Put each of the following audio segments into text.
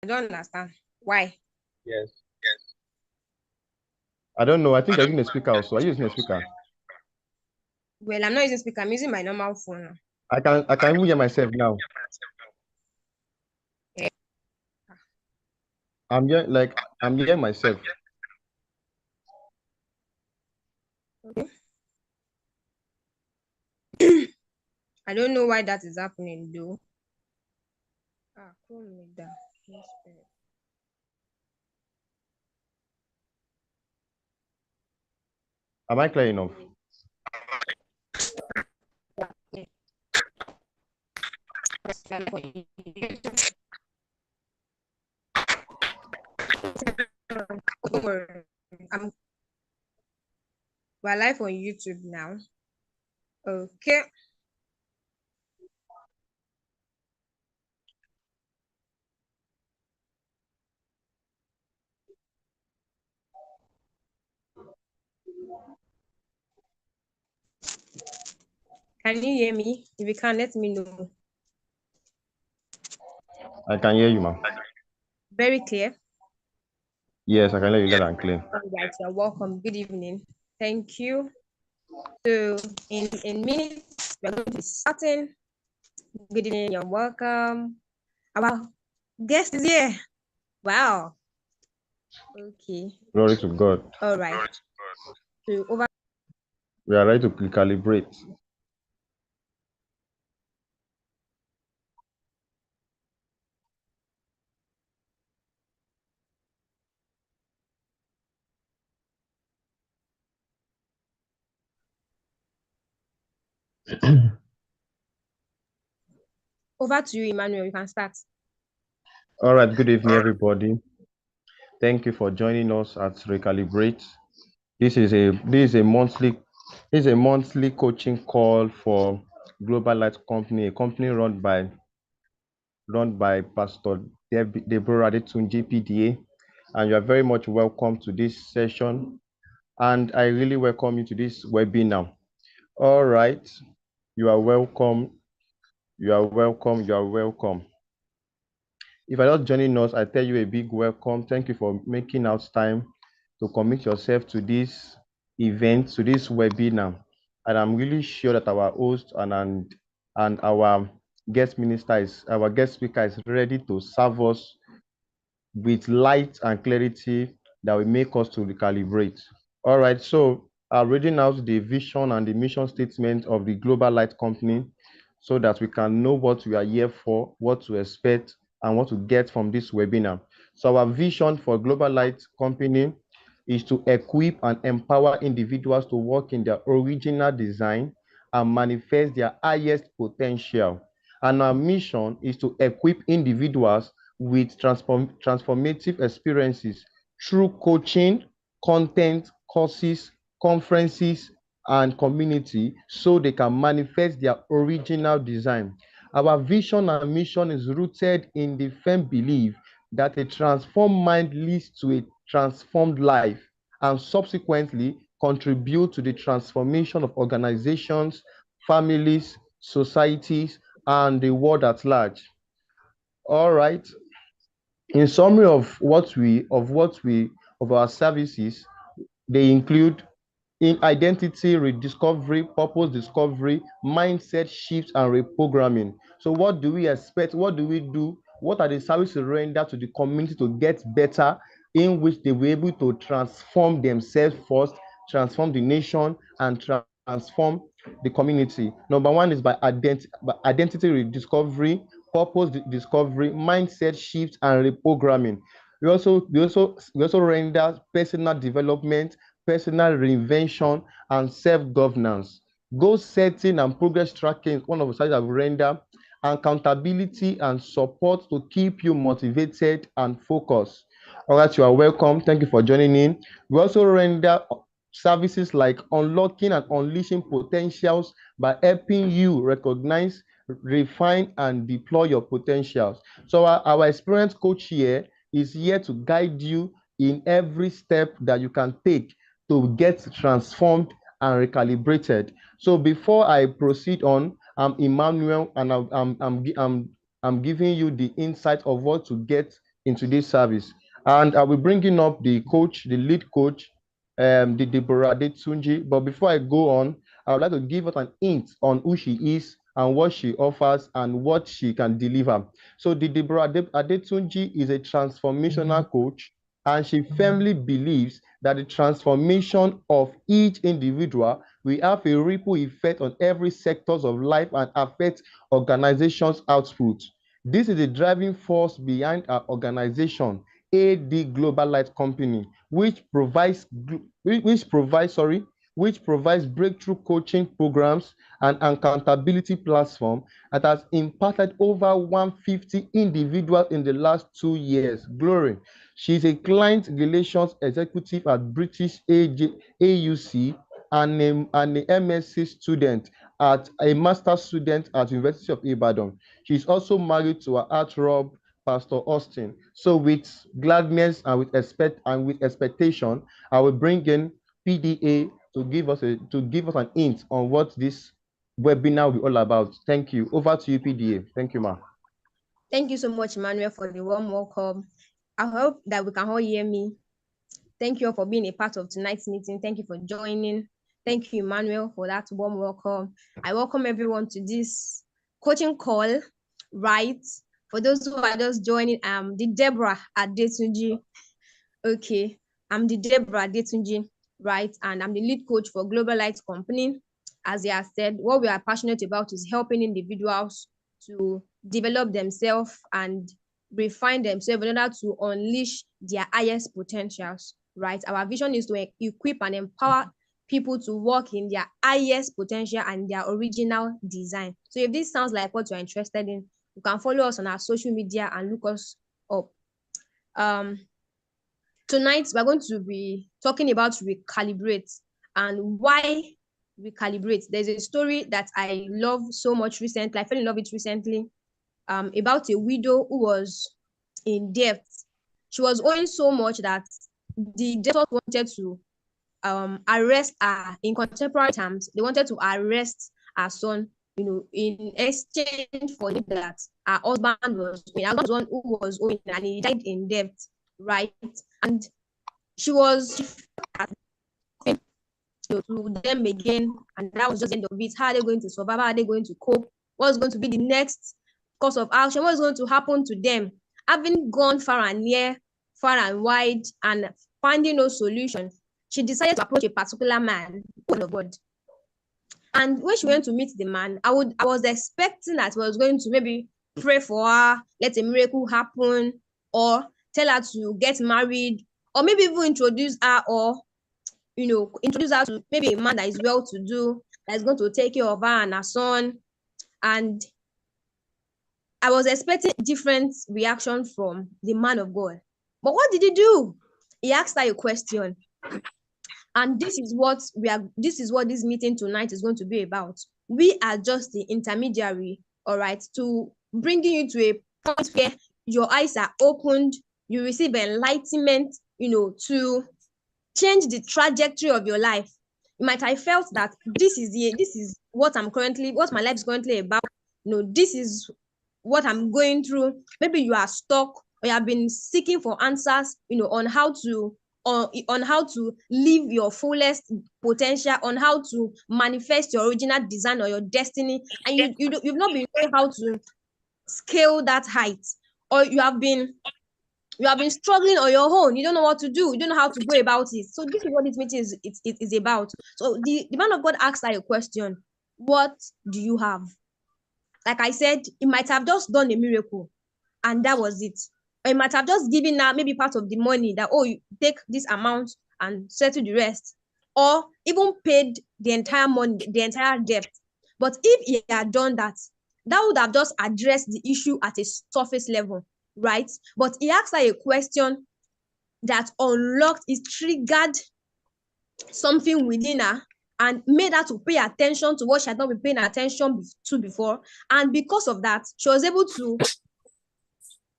I don't understand. Why? Yes. I don't know. I think you're using a speaker also. Are you using a speaker? Well, I'm not using speaker. I'm using my normal phone now. I can even hear myself now. Eh, I'm hearing myself. okay. I don't know why that is happening though. Chrome with that. No spirit. Am I clear enough? Yeah. Don't worry. We're live on YouTube now. Okay. Can you hear me? If you can, let me know. I can hear you, ma'am. Very clear. Yes, I can hear you loud and clear. All right, you're welcome. Good evening. Thank you. So in minutes, we're going to be starting. Good evening, you're welcome. Our guest is here. Wow. Okay. Glory to God. All right. So over. We are ready to recalibrate. Over to you, Emmanuel. You can start. All right. Good evening, everybody. Thank you for joining us at Recalibrate. This is a monthly coaching call for Global Light Company, a company run by Pastor Deborah Adetunji PDA, and you are very much welcome to this session. And I really welcome you to this webinar. All right, you are welcome. You are welcome. You are welcome. If you're just joining us, I tell you a big welcome. Thank you for making out time to commit yourself to this event, to this webinar. And I'm really sure that our host and our our guest speaker is ready to serve us with light and clarity that will make us to recalibrate. All right, so reading out the vision and the mission statement of the Global Light Company so that we can know what we are here for, what to expect, and what to get from this webinar. So our vision for Global Light Company is to equip and empower individuals to work in their original design and manifest their highest potential. And our mission is to equip individuals with transformative experiences through coaching, content, courses, conferences, and community so they can manifest their original design. Our vision and mission is rooted in the firm belief that a transformed mind leads to a transformed life and subsequently contribute to the transformation of organizations, families, societies, and the world at large. All right. In summary of our services, they include in identity rediscovery, purpose discovery, mindset shift, and reprogramming. So, what do we expect? What do we do? What are the services we render to the community to get better, in which they were able to transform themselves first, transform the nation, and transform the community? Number one is by identity rediscovery, purpose discovery, mindset shift, and reprogramming. We also render personal development, personal reinvention, and self-governance. Goal setting and progress tracking is one of the sides that we render, accountability and support to keep you motivated and focused. All right, you are welcome. Thank you for joining in. We also render services like unlocking and unleashing potentials by helping you recognize, refine, and deploy your potentials. So our experienced coach here is here to guide you in every step that you can take to get transformed and recalibrated. So before I proceed on, I'm Emmanuel, and I'm giving you the insight of what to get into this service. And I will bringing up the coach, the lead coach, the Deborah Adetunji. But before I go on, I would like to give us an hint on who she is and what she offers and what she can deliver. So the Deborah Adetunji is a transformational coach, and she firmly believes that the transformation of each individual will have a ripple effect on every sectors of life and affect organizations' output. This is the driving force behind our organization, AD Global Light Company, which provides breakthrough coaching programs and accountability platform that has impacted over 150 individuals in the last 2 years. Glory. She's a client relations executive at British AUC and an MSc student at a master's student at University of Ibadan. She's also married to her heartthrob, Pastor Austin. So with gladness and with expectation, I will bring in PDA to give us an hint on what this webinar will be all about. Thank you. Over to you, PDA. Thank you, ma. Thank you so much, Emmanuel, for the warm welcome. I hope that we can all hear me. Thank you all for being a part of tonight's meeting. Thank you for joining. Thank you, Emmanuel, for that warm welcome. I welcome everyone to this coaching call, right? For those who are just joining, I'm the Deborah Adetunji. Okay, I'm the Deborah Adetunji, right? And I'm the lead coach for Global Light Company. As I said, what we are passionate about is helping individuals to develop themselves and refine themselves in order to unleash their highest potentials, right? Our vision is to equip and empower people to work in their highest potential and their original design. So if this sounds like what you're interested in, you can follow us on our social media and look us up. Tonight, we're going to be talking about Recalibrate and why Recalibrate. There's a story that I love so much recently. I fell in love with it recently about a widow who was in debt. She was owing so much that the debtors wanted to arrest her. In contemporary terms, they wanted to arrest her son, in exchange for that her husband was one who was owing and he died in debt, right? And she was to them again, and that was just the end of it. How are they going to survive? How are they going to cope? What's going to be the next course of action? What's going to happen to them? Having gone far and near, far and wide, and finding no solution, she decided to approach a particular man, one of God. And when she went to meet the man, I was expecting that he was going to maybe pray for her, let a miracle happen, or tell her to get married, or maybe even introduce her, or introduce her to maybe a man that is well-to-do, that is going to take care of her and her son. And I was expecting different reaction from the man of God. But what did he do? He asked her a question. And this is what this meeting tonight is going to be about. We are just the intermediary, all right, to bringing you to a point where your eyes are opened, you receive enlightenment, to change the trajectory of your life. You might have felt that this is what my life is currently about. This is what I'm going through. Maybe you are stuck, or you have been seeking for answers, on how to live your fullest potential, on how to manifest your original design or your destiny, and you've not been knowing how to scale that height, or you have been struggling on your own. You don't know what to do. You don't know how to go about it. So this is what this meeting is about. So the man of God asked her a question: what do you have? Like I said, he might have just done a miracle, and that was it. Or he might have just given her maybe part of the money that, you take this amount and settle the rest, or even paid the entire money, the entire debt. But if he had done that, that would have just addressed the issue at a surface level, right? But he asked her a question that it triggered something within her and made her to pay attention to what she had not been paying attention to before. And because of that, she was able to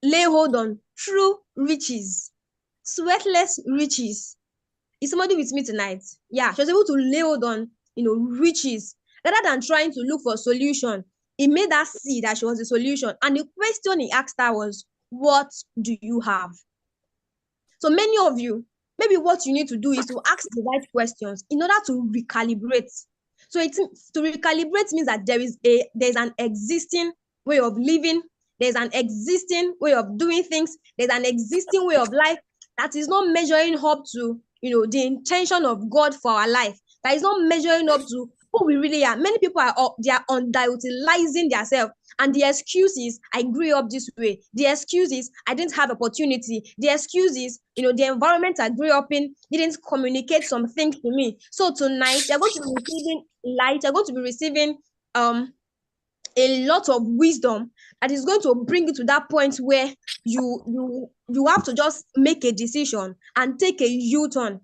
lay hold on true riches, sweatless riches. Is somebody with me tonight? Yeah, she was able to lay hold on, riches, rather than trying to look for a solution. It made her see that she was the solution. And the question he asked her was, what do you have? So many of you, maybe what you need to do is to ask the right questions in order to recalibrate. So to recalibrate means that there's an existing way of living, there's an existing way of doing things, there's an existing way of life that is not measuring up to the intention of God for our life, that is not measuring up to who we really are. Many people they are underutilizing themselves. And the excuse is, I grew up this way. The excuse is, I didn't have opportunity. The excuse is, the environment I grew up in didn't communicate some things to me. So tonight, you're going to be receiving light. You're going to be receiving a lot of wisdom that is going to bring you to that point where you have to just make a decision and take a U-turn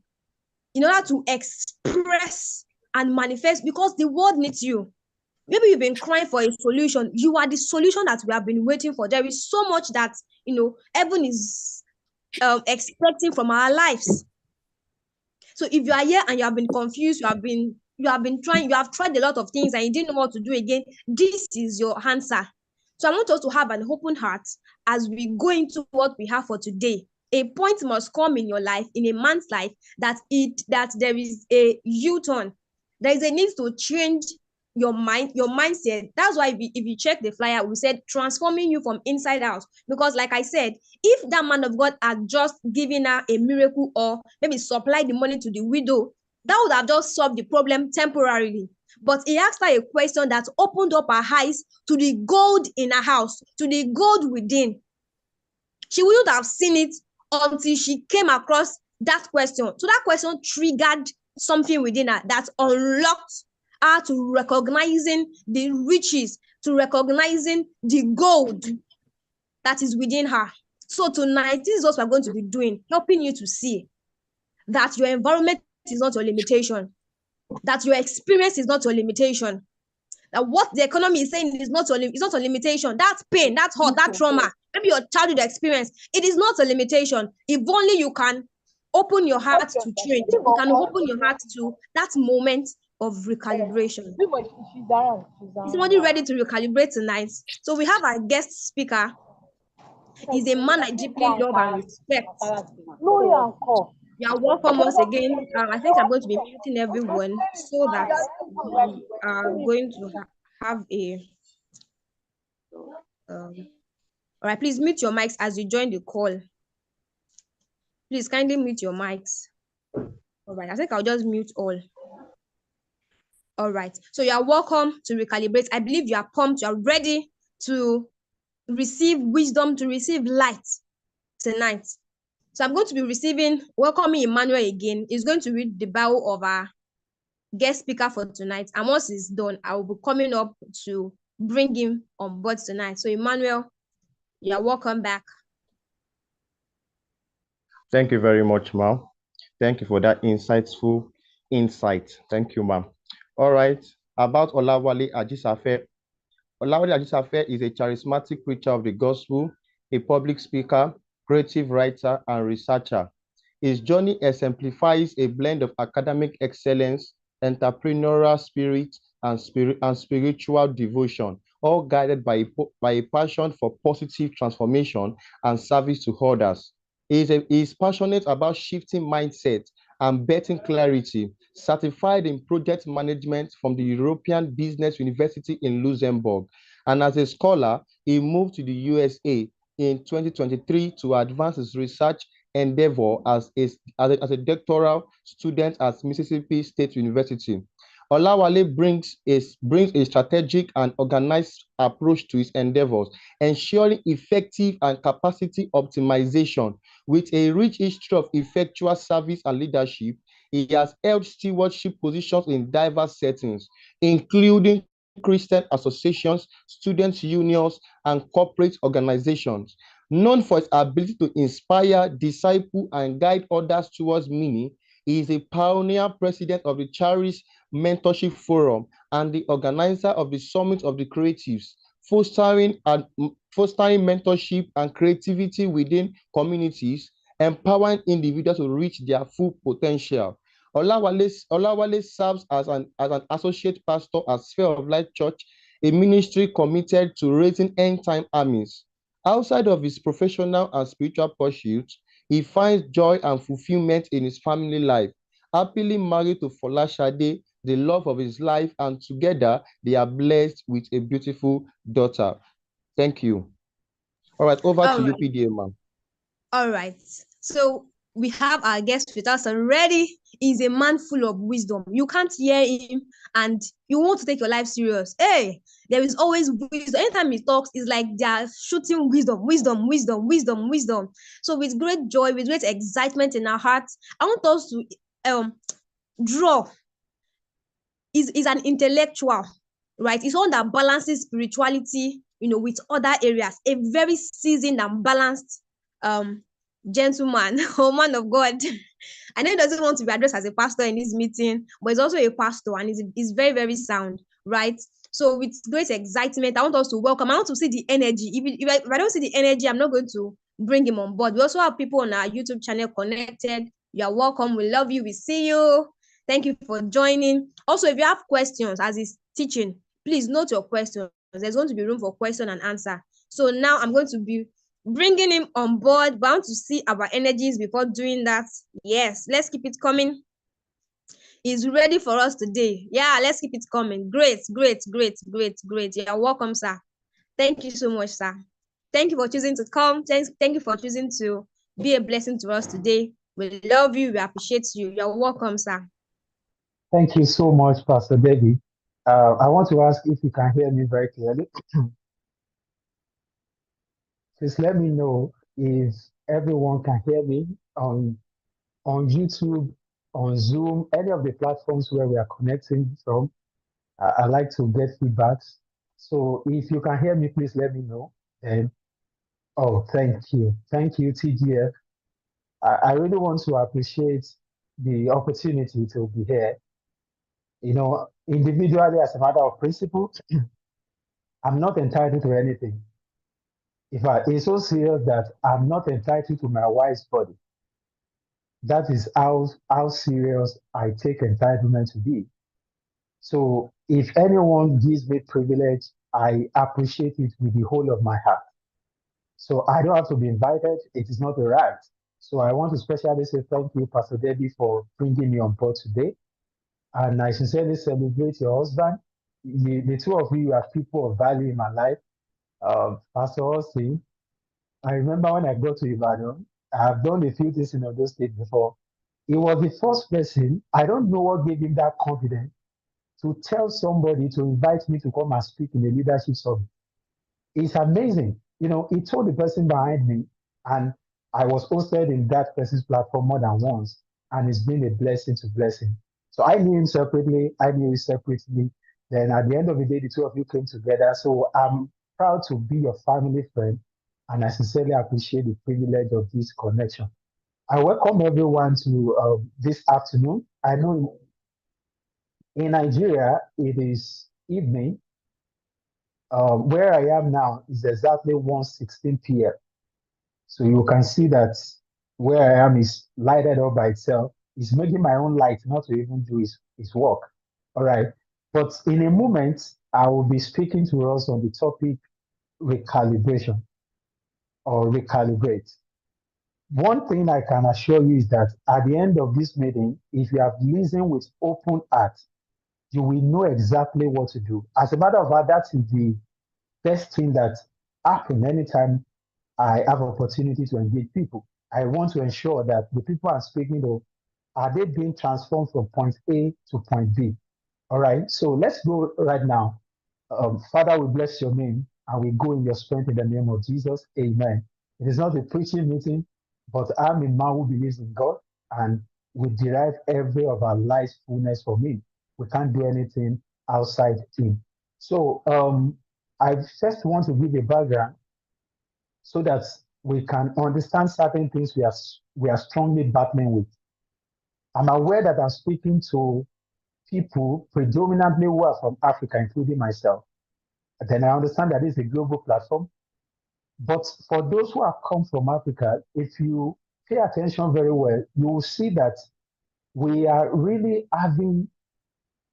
in order to express and manifest, because the world needs you. Maybe you've been crying for a solution. You are the solution that we have been waiting for. There is so much that heaven is expecting from our lives. So if you are here and you have been confused, you have been trying, you have tried a lot of things and you didn't know what to do again, this is your answer. So I want us to have an open heart as we go into what we have for today. A point must come in your life, in a man's life, that there is a U-turn. There is a need to change your mindset. That's why if you check the flyer, we said transforming you from inside out. Because like I said, if that man of God had just given her a miracle or maybe supplied the money to the widow, that would have just solved the problem temporarily. But he asked her a question that opened up her eyes to the gold in her house, to the gold within. She wouldn't have seen it until she came across that question. So that question triggered something within her that unlocked her to recognizing the riches, to recognizing the gold that is within her. So tonight, this is what we're going to be doing, helping you to see that your environment is not your limitation, that your experience is not your limitation, that what the economy is saying is not a limitation. That pain, that hurt, that trauma, maybe your childhood experience, it is not a limitation. If only you can open your heart to change, you can open your heart to that moment of recalibration. Is somebody ready to recalibrate tonight? So we have our guest speaker. He's a man I deeply love and respect. You are welcome once again. I think I'm going to be muting everyone so that we are going to have a. All right, please mute your mics as you join the call. Please kindly mute your mics. All right, I think I'll just mute all. All right, so you are welcome to Recalibrate. I believe you are pumped. You are ready to receive wisdom, to receive light tonight. So I'm going to be welcoming Emmanuel again. He's going to read the bio of our guest speaker for tonight. And once it's done, I will be coming up to bring him on board tonight. So Emmanuel, you're welcome back. Thank you very much, ma'am. Thank you for that insightful insight. Thank you, ma'am. All right, about Olawale Ajisafe. Olawale Ajisafe is a charismatic preacher of the gospel, a public speaker, creative writer, and researcher. His journey exemplifies a blend of academic excellence, entrepreneurial spirit, and spiritual devotion, all guided by a passion for positive transformation and service to others. He is passionate about shifting mindset and betting clarity, certified in project management from the European Business University in Luxembourg. And as a scholar, he moved to the USA in 2023 to advance his research endeavor as a doctoral student at Mississippi State University. Olawale brings a strategic and organized approach to his endeavors, ensuring effective and capacity optimization. With a rich history of effectual service and leadership, he has held stewardship positions in diverse settings, including Christian associations, student unions, and corporate organizations. Known for his ability to inspire, disciple, and guide others towards meaning, he is a pioneer president of the Charis Mentorship Forum and the organizer of the Summit of the Creatives, fostering mentorship and creativity within communities, empowering individuals to reach their full potential. Olawale serves as an associate pastor at Sphere of Light Church, a ministry committed to raising end-time armies. Outside of his professional and spiritual pursuits, he finds joy and fulfillment in his family life. Happily married to Folashade, the love of his life, and together they are blessed with a beautiful daughter. Thank you. All right, over All to you, right. PDA, ma'am. All right. So we have our guest with us already. He's a man full of wisdom. You can't hear him and you want to take your life serious. Hey, there is always wisdom. Anytime he talks, it's like they are shooting wisdom, wisdom, wisdom, wisdom, wisdom. So with great joy, with great excitement in our hearts, I want us to draw. Is an intellectual, right? It's one that balances spirituality, with other areas. A very seasoned and balanced gentleman or man of God. I know he doesn't want to be addressed as a pastor in this meeting, but he's also a pastor and he's very, very sound, right? So with great excitement, I want us to welcome. I want to see the energy. If I don't see the energy, I'm not going to bring him on board. We also have people on our YouTube channel connected. You are welcome. We love you. We see you. Thank you for joining. Also, if you have questions as he's teaching, please note your questions. There's going to be room for question and answer. So now I'm going to be bringing him on board, but I want to see our energies before doing that. Yes, let's keep it coming. He's ready for us today. Yeah, let's keep it coming. Great, great, great, great, great. You're welcome, sir. Thank you so much, sir. Thank you for choosing to come. Thank you for choosing to be a blessing to us today. We love you. We appreciate you. You're welcome, sir. Thank you so much, Pastor Debbie. I want to ask if you can hear me very clearly. Please let me know if everyone can hear me on YouTube, on Zoom, any of the platforms where we are connecting from. I like to get feedback. So if you can hear me, please let me know. And oh, thank you. Thank you, TGF. I really want to appreciate the opportunity to be here. Individually, as a matter of principle, I'm not entitled to anything. In fact, it's so serious that I'm not entitled to my wife's body. That is how serious I take entitlement to be. So if anyone gives me privilege, I appreciate it with the whole of my heart. So I don't have to be invited. It is not a right. So I want to especially say thank you, Pastor Debbie, for bringing me on board today. And I sincerely celebrate your husband. The two of you are people of value in my life. Pastor Austin, I remember when I got to Ibadan, I've done a few things in Ondo State before. He was the first person, I don't know what gave him that confidence to tell somebody to invite me to come and speak in a leadership summit. It's amazing. He told the person behind me, and I was hosted in that person's platform more than once, and it's been a blessing to blessing. So I knew him separately, I knew you separately. Then at the end of the day, the two of you came together. So I'm proud to be your family friend, and I sincerely appreciate the privilege of this connection. I welcome everyone to this afternoon. I know in Nigeria, it is evening. Where I am now is exactly 1:16 p.m. So you can see that where I am is lighted up by itself. It's making my own light not to even do his work. All right. But in a moment, I will be speaking to us on the topic recalibration or recalibrate. One thing I can assure you is that at the end of this meeting, if you have listened with open heart, you will know exactly what to do. As a matter of fact, that is the best thing that happen anytime I have opportunity to engage people. I want to ensure that the people I'm speaking to, are they being transformed from point A to point B? All right, so let's go right now. Father, we bless your name and we go in your strength in the name of Jesus. Amen. It is not a preaching meeting, but I'm a man who believes in God and we derive every of our life's fullness from him. We can't do anything outside him. So I first want to give a background so that we can understand certain things we are strongly battling with. I'm aware that I'm speaking to people predominantly who are from Africa, including myself. Then I understand that it's a global platform. But for those who have come from Africa, if you pay attention very well, you will see that we are really having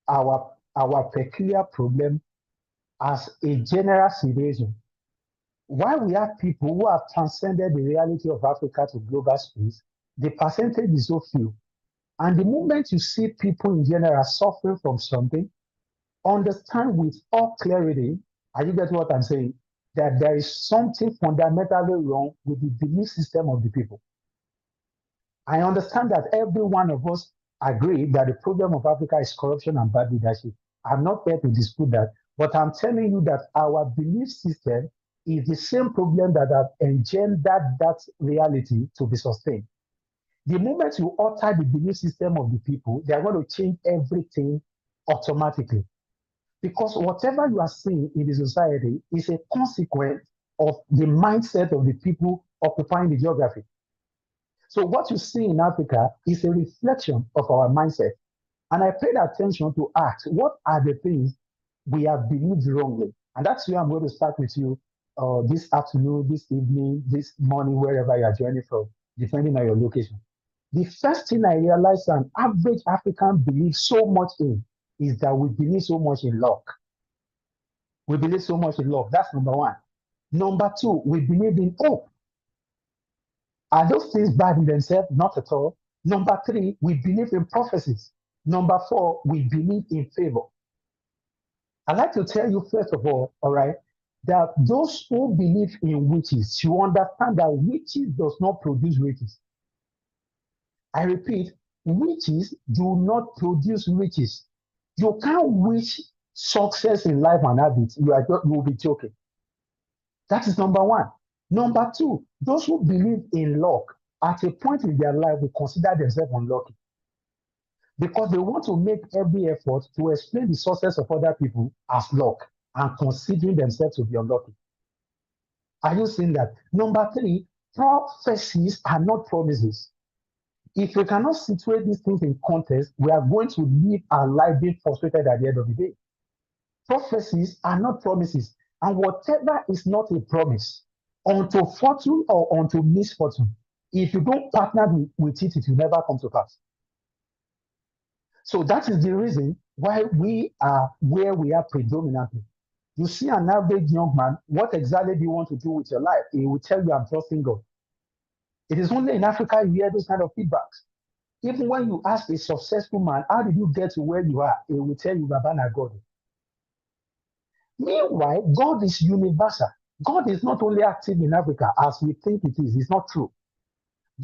our peculiar problem as a general situation. While we have people who have transcended the reality of Africa to global space, the percentage is so few. And the moment you see people in general suffering from something, understand with all clarity, and you get what I'm saying, that there is something fundamentally wrong with the belief system of the people. I understand that every one of us agree that the problem of Africa is corruption and bad leadership. I'm not here to dispute that, but I'm telling you that our belief system is the same problem that have engendered that reality to be sustained. The moment you alter the belief system of the people, they are going to change everything automatically. Because whatever you are seeing in the society is a consequence of the mindset of the people occupying the geography. So what you see in Africa is a reflection of our mindset. And I paid attention to ask, what are the things we have believed wrongly? And that's where I'm going to start with you this afternoon, this evening, this morning, wherever you are joining from, depending on your location. The first thing I realized an average African believes so much in is that we believe so much in luck. We believe so much in luck. That's number one. Number two, we believe in hope. Are those things bad in themselves? Not at all. Number three, we believe in prophecies. Number four, we believe in favor. I'd like to tell you, first of all right, that those who believe in witches should understand that witches does not produce riches. I repeat, witches do not produce riches. You can't wish success in life and have it. You will be joking. That is number one. Number two, those who believe in luck at a point in their life will consider themselves unlucky because they want to make every effort to explain the success of other people as luck and considering themselves to be unlucky. Are you seeing that? Number three, prophecies are not promises. If we cannot situate these things in context, we are going to live our life being frustrated at the end of the day. Prophecies are not promises. And whatever is not a promise, unto fortune or unto misfortune, if you don't partner with it, it will never come to pass. So that is the reason why we are where we are predominantly. You see an average young man, what exactly do you want to do with your life? He will tell you, I'm trusting God. It is only in Africa you hear those kind of feedbacks. Even when you ask a successful man, how did you get to where you are? He will tell you, Baba na God. Meanwhile, God is universal. God is not only active in Africa as we think it is. It's not true.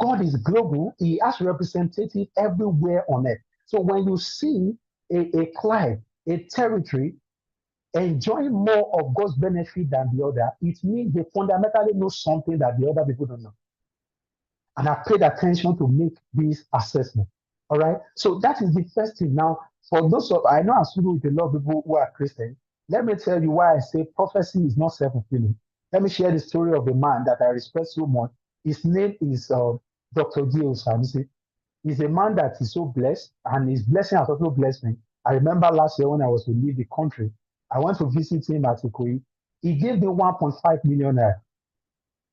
God is global. He has representative everywhere on earth. So when you see a client, a territory enjoying more of God's benefit than the other, it means they fundamentally know something that the other people don't know. And I paid attention to make this assessment. All right. So that is the first thing. Now, for those of I know I'm speaking with a lot of people who are Christian. Let me tell you why I say prophecy is not self-fulfilling. Let me share the story of a man that I respect so much. His name is Dr. Gio Samisi. He's a man that is so blessed, and his blessing has also blessed me. I remember last year when I was to leave the country, I went to visit him at Ikoyi. He gave me 1.5 million naira.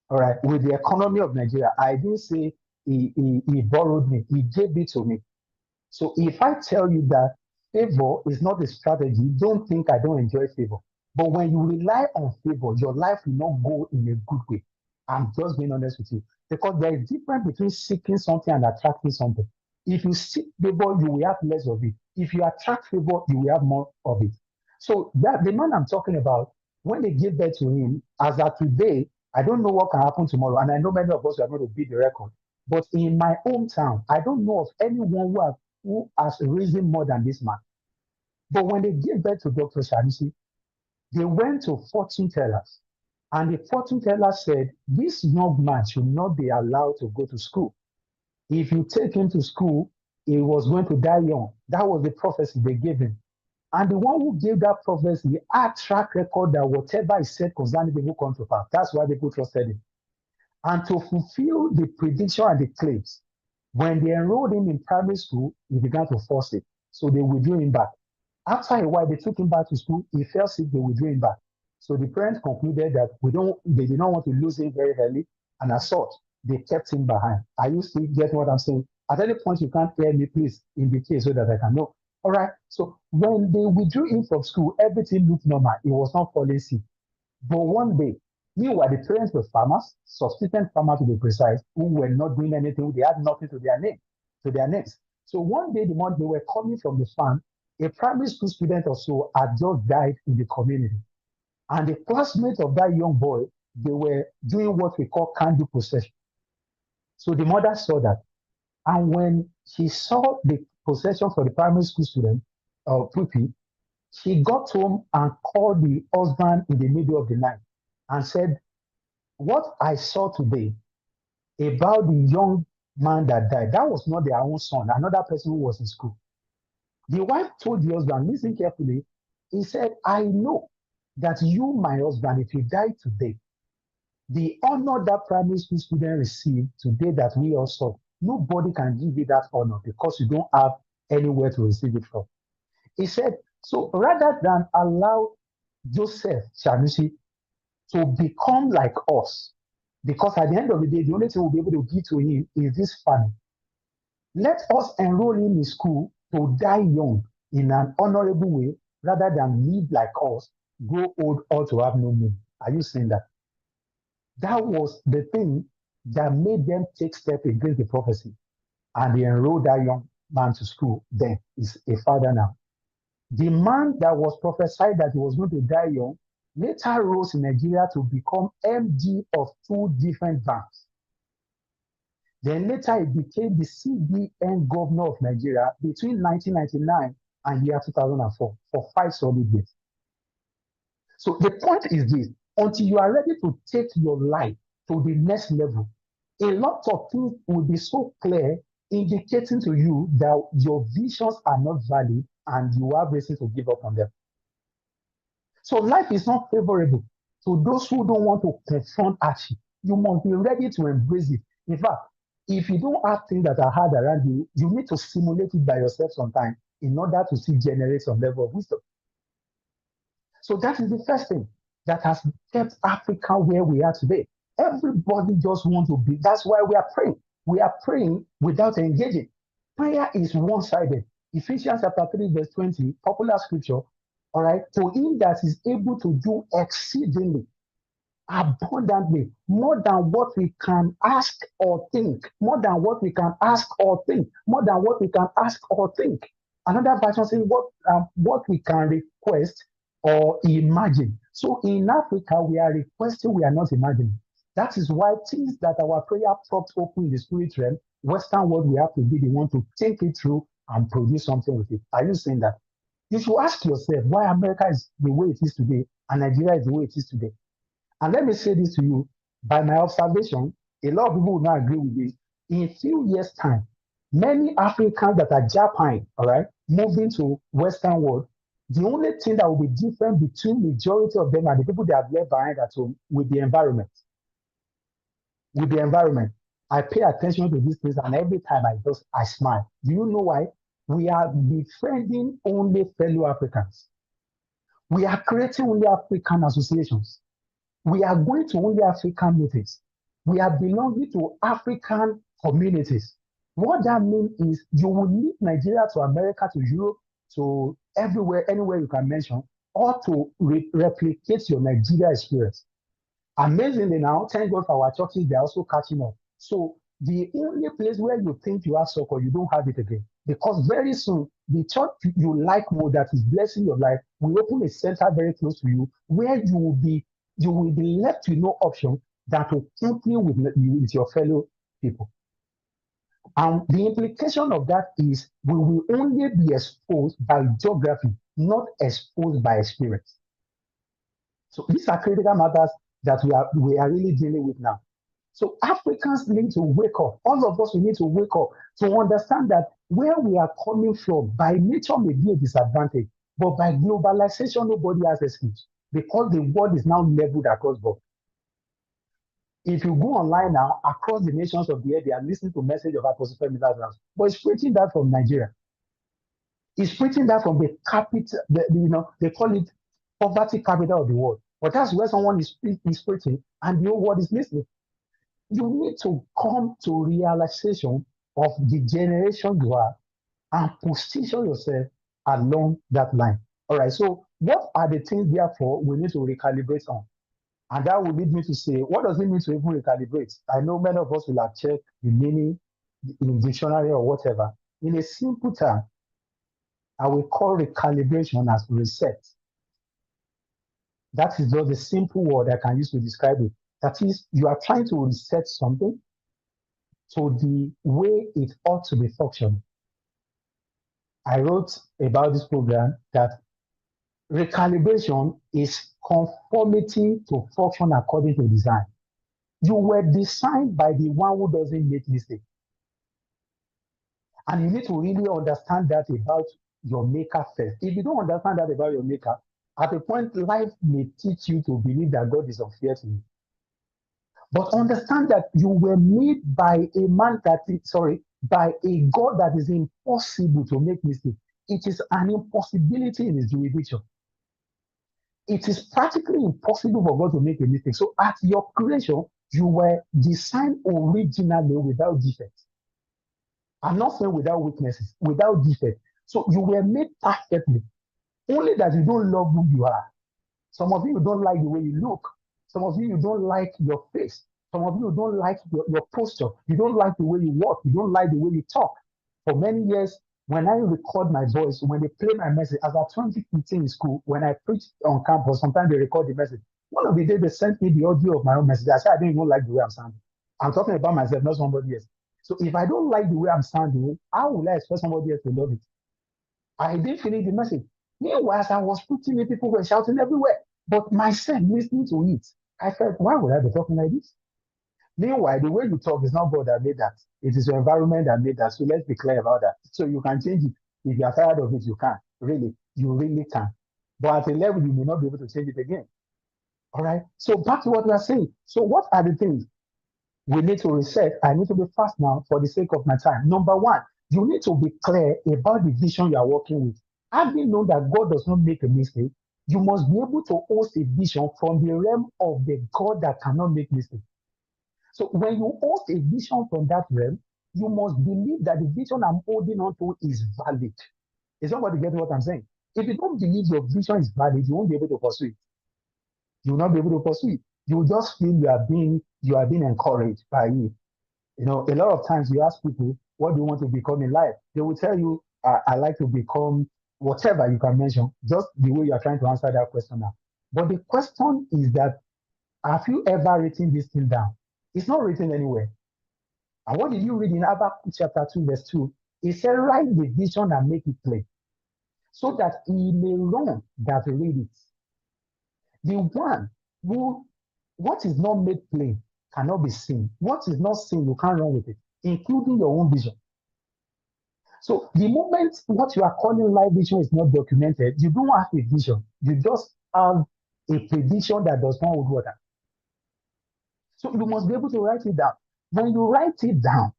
All right, with the economy of Nigeria, I didn't say he borrowed me, he gave it to me. So if I tell you that favor is not a strategy, don't think I don't enjoy favor. But when you rely on favor, your life will not go in a good way. I'm just being honest with you. Because there is a difference between seeking something and attracting something. If you seek favor, you will have less of it. If you attract favor, you will have more of it. So that the man I'm talking about, when they give birth to him, as of today, I don't know what can happen tomorrow. And I know many of us are going to beat the record. But in my hometown, I don't know of anyone who has risen more than this man. But when they gave birth to Dr. Shanisi, they went to fortune tellers. And the fortune teller said, this young man should not be allowed to go to school. If you take him to school, he was going to die young. That was the prophecy they gave him. And the one who gave that prophecy had track record that whatever he said concerning the will come to pass. That's why people trusted him. And to fulfill the prediction and the claims, when they enrolled him in primary school, he began to force it. So they withdrew him back. After a while, they took him back to school. He fell sick, they withdrew him back. So the parents concluded that they did not want to lose him very early. And as such, they kept him behind. Are you still getting what I'm saying? At any point you can't hear me, please indicate so that I can know. All right. So when they withdrew him from school, everything looked normal. He was not falling sick. But one day, Meanwhile, the parents were farmers, subsistence farmers to be precise, who were not doing anything. They had nothing to their name, to their names. So one day, the month they were coming from the farm, a primary school student or so had just died in the community. And the classmates of that young boy, they were doing what we call candle procession. So the mother saw that. And when she saw the procession for the primary school student, Pupi, she got home and called the husband in the middle of the night and said, what I saw today about the young man that died, that was not their own son, another person who was in school. The wife told the husband, listen carefully, he said, I know that you, my husband, if you die today, the honor that primary school student received today that we all saw, nobody can give you that honor because you don't have anywhere to receive it from. He said, so rather than allow Joseph Shanushi to become like us, because at the end of the day, the only thing we'll be able to give to him is this family. Let us enroll him in school to die young in an honorable way rather than live like us, grow old or to have no meaning. Are you seeing that? That was the thing that made them take step against the prophecy. And they enrolled that young man to school. Then he's a father now. The man that was prophesied that he was going to die young later rose in Nigeria to become MD of 2 different banks. Then later he became the CBN governor of Nigeria between 1999 and year 2004 for 5 solid years. So the point is this, until you are ready to take your life to the next level, a lot of things will be so clear, indicating to you that your visions are not valid and you have reason to give up on them. So life is not favorable to those who don't want to confront hardship. You must be ready to embrace it. In fact, if you don't have things that are hard around you, you need to simulate it by yourself sometimes in order to see generate some level of wisdom. So that is the first thing that has kept Africa where we are today. Everybody just wants to be. That's why we are praying. We are praying without engaging. Prayer is one-sided. Ephesians chapter 3, verse 20, popular scripture. All right. To him that is able to do exceedingly, abundantly, more than what we can ask or think, more than what we can ask or think, more than what we can ask or think. Another version says what we can request or imagine. So in Africa, we are requesting, we are not imagining. That is why things that our prayer props open in the spirit realm, Western world, we have to be the one to think it through and produce something with it. Are you saying that? You should ask yourself why America is the way it is today and Nigeria is the way it is today. And let me say this to you, by my observation, a lot of people will not agree with this. In a few years' time, many Africans that are Japan, all right, moving to Western world, the only thing that will be different between majority of them and the people that have left behind at home with the environment. With the environment. I pay attention to these things and every time I smile. Do you know why? We are befriending only fellow Africans. We are creating only African associations. We are going to only African meetings. We are belonging to African communities. What that means is you will leave Nigeria to America, to Europe, to everywhere, anywhere you can mention, or to replicate your Nigeria experience. Amazingly now, thank God for our churches, they're also catching up. So the only place where you think you have soccer, you don't have it again. Because very soon, the church you like more that is blessing your life will open a center very close to you where you will be left with no option than to company with your fellow people. And the implication of that is we will only be exposed by geography, not exposed by experience. So these are critical matters that we are really dealing with now. So Africans need to wake up. All of us, we need to wake up to understand that where we are coming from by nature may be a disadvantage, but by globalization, nobody has excuse because the world is now leveled across board. If you go online now, across the nations of the earth, they are listening to message of Apostle Femi Lazarus, but he's preaching that from Nigeria. He's preaching that from the capital, they call it poverty capital of the world. But that's where someone is preaching and the whole world is listening. You need to come to realization of the generation you are and position yourself along that line. All right, so what are the things therefore we need to recalibrate on? And that would lead me to say, what does it mean to even recalibrate? I know many of us will have checked the meaning in dictionary or whatever. In a simple term, I will call recalibration as reset. That is just a simple word I can use to describe it. That is, you are trying to reset something to the way it ought to be functioning. I wrote about this program that recalibration is conformity to function according to design. You were designed by the one who doesn't make mistakes. And you need to really understand that about your maker first. If you don't understand that about your maker, at a point, life may teach you to believe that God is unfair to you. But understand that you were made by a man by a God that is impossible to make mistakes. It is an impossibility in his jurisdiction. It is practically impossible for God to make a mistake. So at your creation, you were designed originally without defects. I'm not saying without weaknesses, without defect. So you were made perfectly. Only that you don't love who you are. Some of you don't like the way you look. Some of you don't like your face. Some of you don't like your posture. You don't like the way you walk. You don't like the way you talk. For many years, when I record my voice, when they play my message, as at 2015 in school, when I preach on campus, sometimes they record the message. One of the days they sent me the audio of my own message. I said I didn't even like the way I'm sounding. I'm talking about myself, not somebody else. So if I don't like the way I'm sounding, how will I expect somebody else to love it? I didn't finish the message. Meanwhile, as I was preaching it, people were shouting everywhere. But myself listening to it, I felt, why would I be talking like this? Meanwhile, the way you talk is not God that made that. It is your environment that made that. So let's be clear about that. So you can change it. If you are tired of it, you can. Really, you really can. But at a level, you may not be able to change it again. All right. So back to what we are saying. So what are the things we need to reset? I need to be fast now for the sake of my time. Number one, you need to be clear about the vision you are working with. Having known that God does not make a mistake, you must be able to host a vision from the realm of the God that cannot make mistakes. So when you host a vision from that realm, you must believe that the vision I'm holding on to is valid. Is somebody getting what I'm saying? If you don't believe your vision is valid, you won't be able to pursue it. You will not be able to pursue it. You will just feel you are being encouraged by it. You know, a lot of times you ask people, what do you want to become in life? They will tell you, I like to become whatever you can mention, just the way you are trying to answer that question now. But the question is that, have you ever written this thing down? It's not written anywhere. And what did you read in Habakkuk chapter 2, verse 2? It said, write the vision and make it plain, so that he may run that read it. The one who, what is not made plain cannot be seen. What is not seen, you can't run with it, including your own vision. So the moment what you are calling life vision is not documented, you don't have a vision. You just have a prediction that does not hold water. So you must be able to write it down. When you write it down,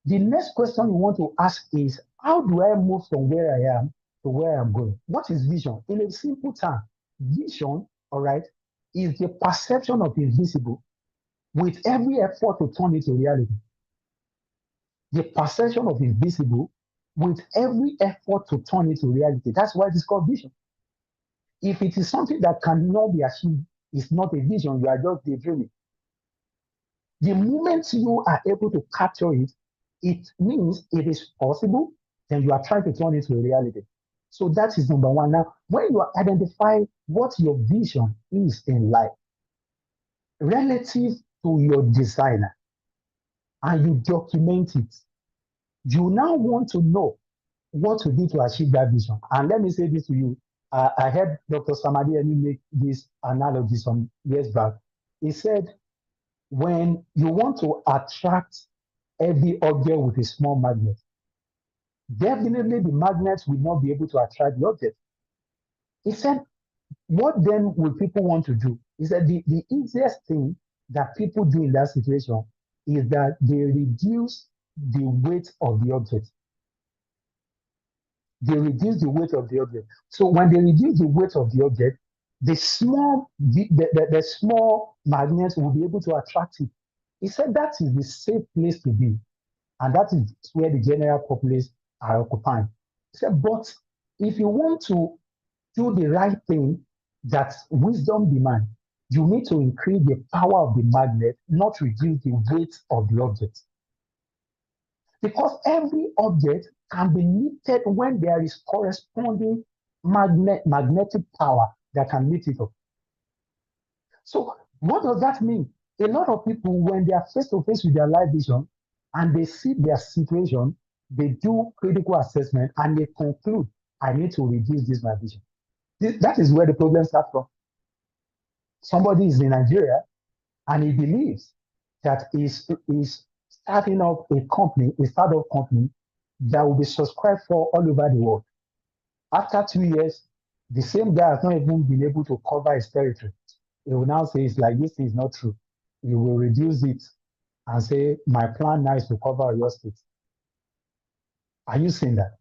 the next question you want to ask is, how do I move from where I am to where I'm going? What is vision? In a simple term, vision, all right, is the perception of the invisible with every effort to turn it to reality. The perception of the invisible with every effort to turn it to reality. That's why it's called vision. If it is something that cannot be achieved, it's not a vision, you are just daydreaming. The moment you are able to capture it, it means it is possible, then you are trying to turn it to a reality. So that is number one. Now, when you identify what your vision is in life relative to your designer, and you document it, you now want to know what to do to achieve that vision. And let me say this to you. I heard Dr. Samadi make this analogy some years back. He said, when you want to attract every object with a small magnet, definitely the magnet will not be able to attract the object. He said, what then will people want to do? He said, the easiest thing that people do in that situation is that they reduce the weight of the object. They reduce the weight of the object. So when they reduce the weight of the object, the small magnets will be able to attract it. He said that is the safe place to be. And that is where the general populace are occupying. He said, but if you want to do the right thing that wisdom demands, You need to increase the power of the magnet, not reduce the weight of the object. Because every object can be lifted when there is corresponding magnetic power that can lift it up. So what does that mean? A lot of people, when they are face to face with their life vision and they see their situation, they do critical assessment and they conclude, I need to reduce this my vision. That is where the problem starts from. Somebody is in Nigeria and he believes that he's starting up a company, a startup company that will be subscribed for all over the world. After 2 years, the same guy has not even been able to cover his territory. He will now say it's like this thing is not true. He will reduce it and say, my plan now is to cover your state. Are you seeing that?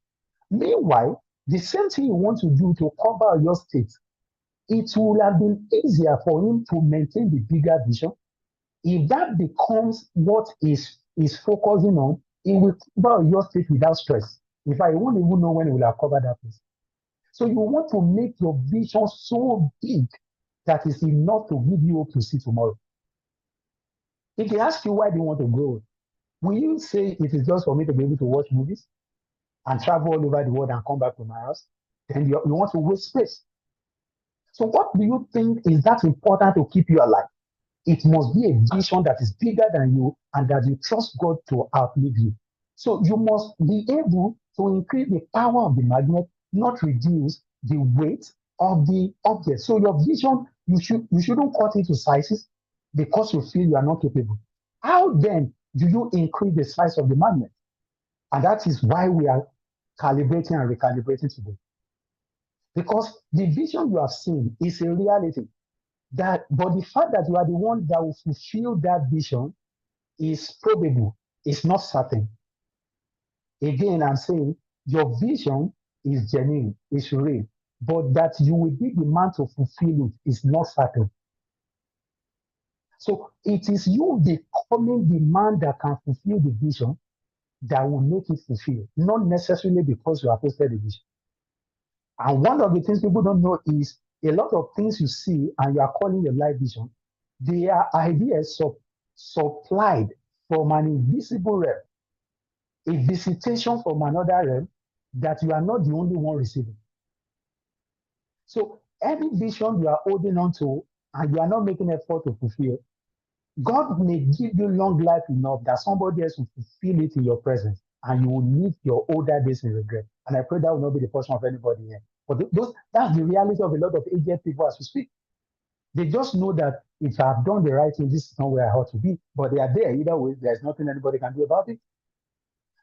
Meanwhile, the same thing you want to do to cover your state, it would have been easier for him to maintain the bigger vision. If that becomes what is focusing on, it will cover your state without stress. In fact, you won't even know when it will have covered that place. So you want to make your vision so big that is enough to give you hope to see tomorrow. If they ask you why do you want to grow, will you say it is just for me to be able to watch movies and travel all over the world and come back to my house? Then you want to waste space. So what do you think is that important to keep you alive? It must be a vision that is bigger than you and that you trust God to outlive you. So you must be able to increase the power of the magnet, not reduce the weight of the object. So your vision, you shouldn't cut it to sizes because you feel you are not capable. How then do you increase the size of the magnet? And that is why we are calibrating and recalibrating today. Because the vision you have seen is a reality. But the fact that you are the one that will fulfill that vision is probable, it's not certain. Again, I'm saying your vision is genuine, it's real, but that you will be the man to fulfill it is not certain. So it is you becoming the man that can fulfill the vision that will make it fulfilled, not necessarily because you have posted the vision. And one of the things people don't know is a lot of things you see and you are calling your life vision, they are ideas supplied from an invisible realm, a visitation from another realm that you are not the only one receiving. So any vision you are holding on to and you are not making effort to fulfill, God may give you long life enough that somebody else will fulfill it in your presence and you will live your older days in regret. And I pray that will not be the portion of anybody here. But that's the reality of a lot of aged people as we speak. They just know that if I've done the right thing, this is not where I ought to be. But they are there either way. There's nothing anybody can do about it.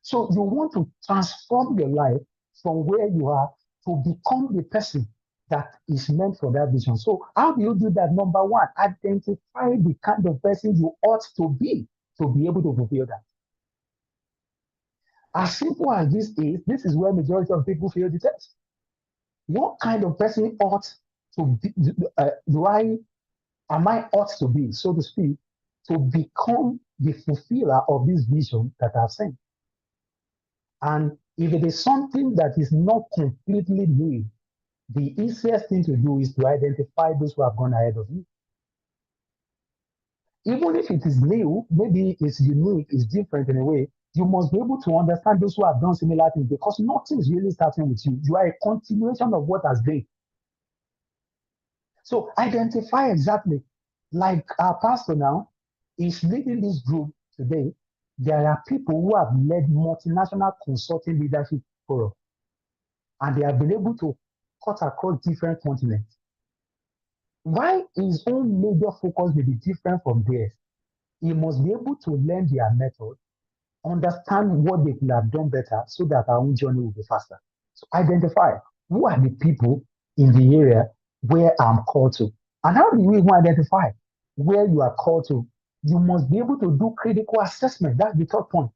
So you want to transform your life from where you are to become the person that is meant for that vision. So how do you do that? Number one, identify the kind of person you ought to be able to fulfill that. As simple as this is where majority of people fail the test. What kind of person ought to be, am I ought to be, so to speak, to become the fulfiller of this vision that I've seen? And if it is something that is not completely new, the easiest thing to do is to identify those who have gone ahead of you. Even if it is new, maybe it's unique, it's different in a way, you must be able to understand those who have done similar things because nothing is really starting with you. You are a continuation of what has been. So identify exactly, like our pastor now is leading this group today. There are people who have led multinational consulting leadership forum, and they have been able to cut across different continents. Why his own major focus may be different from theirs? He must be able to learn their method, understand what they could have done better so that our own journey will be faster. So identify who are the people in the area where I'm called to. And how do you even identify where you are called to? You must be able to do critical assessment. That's the third point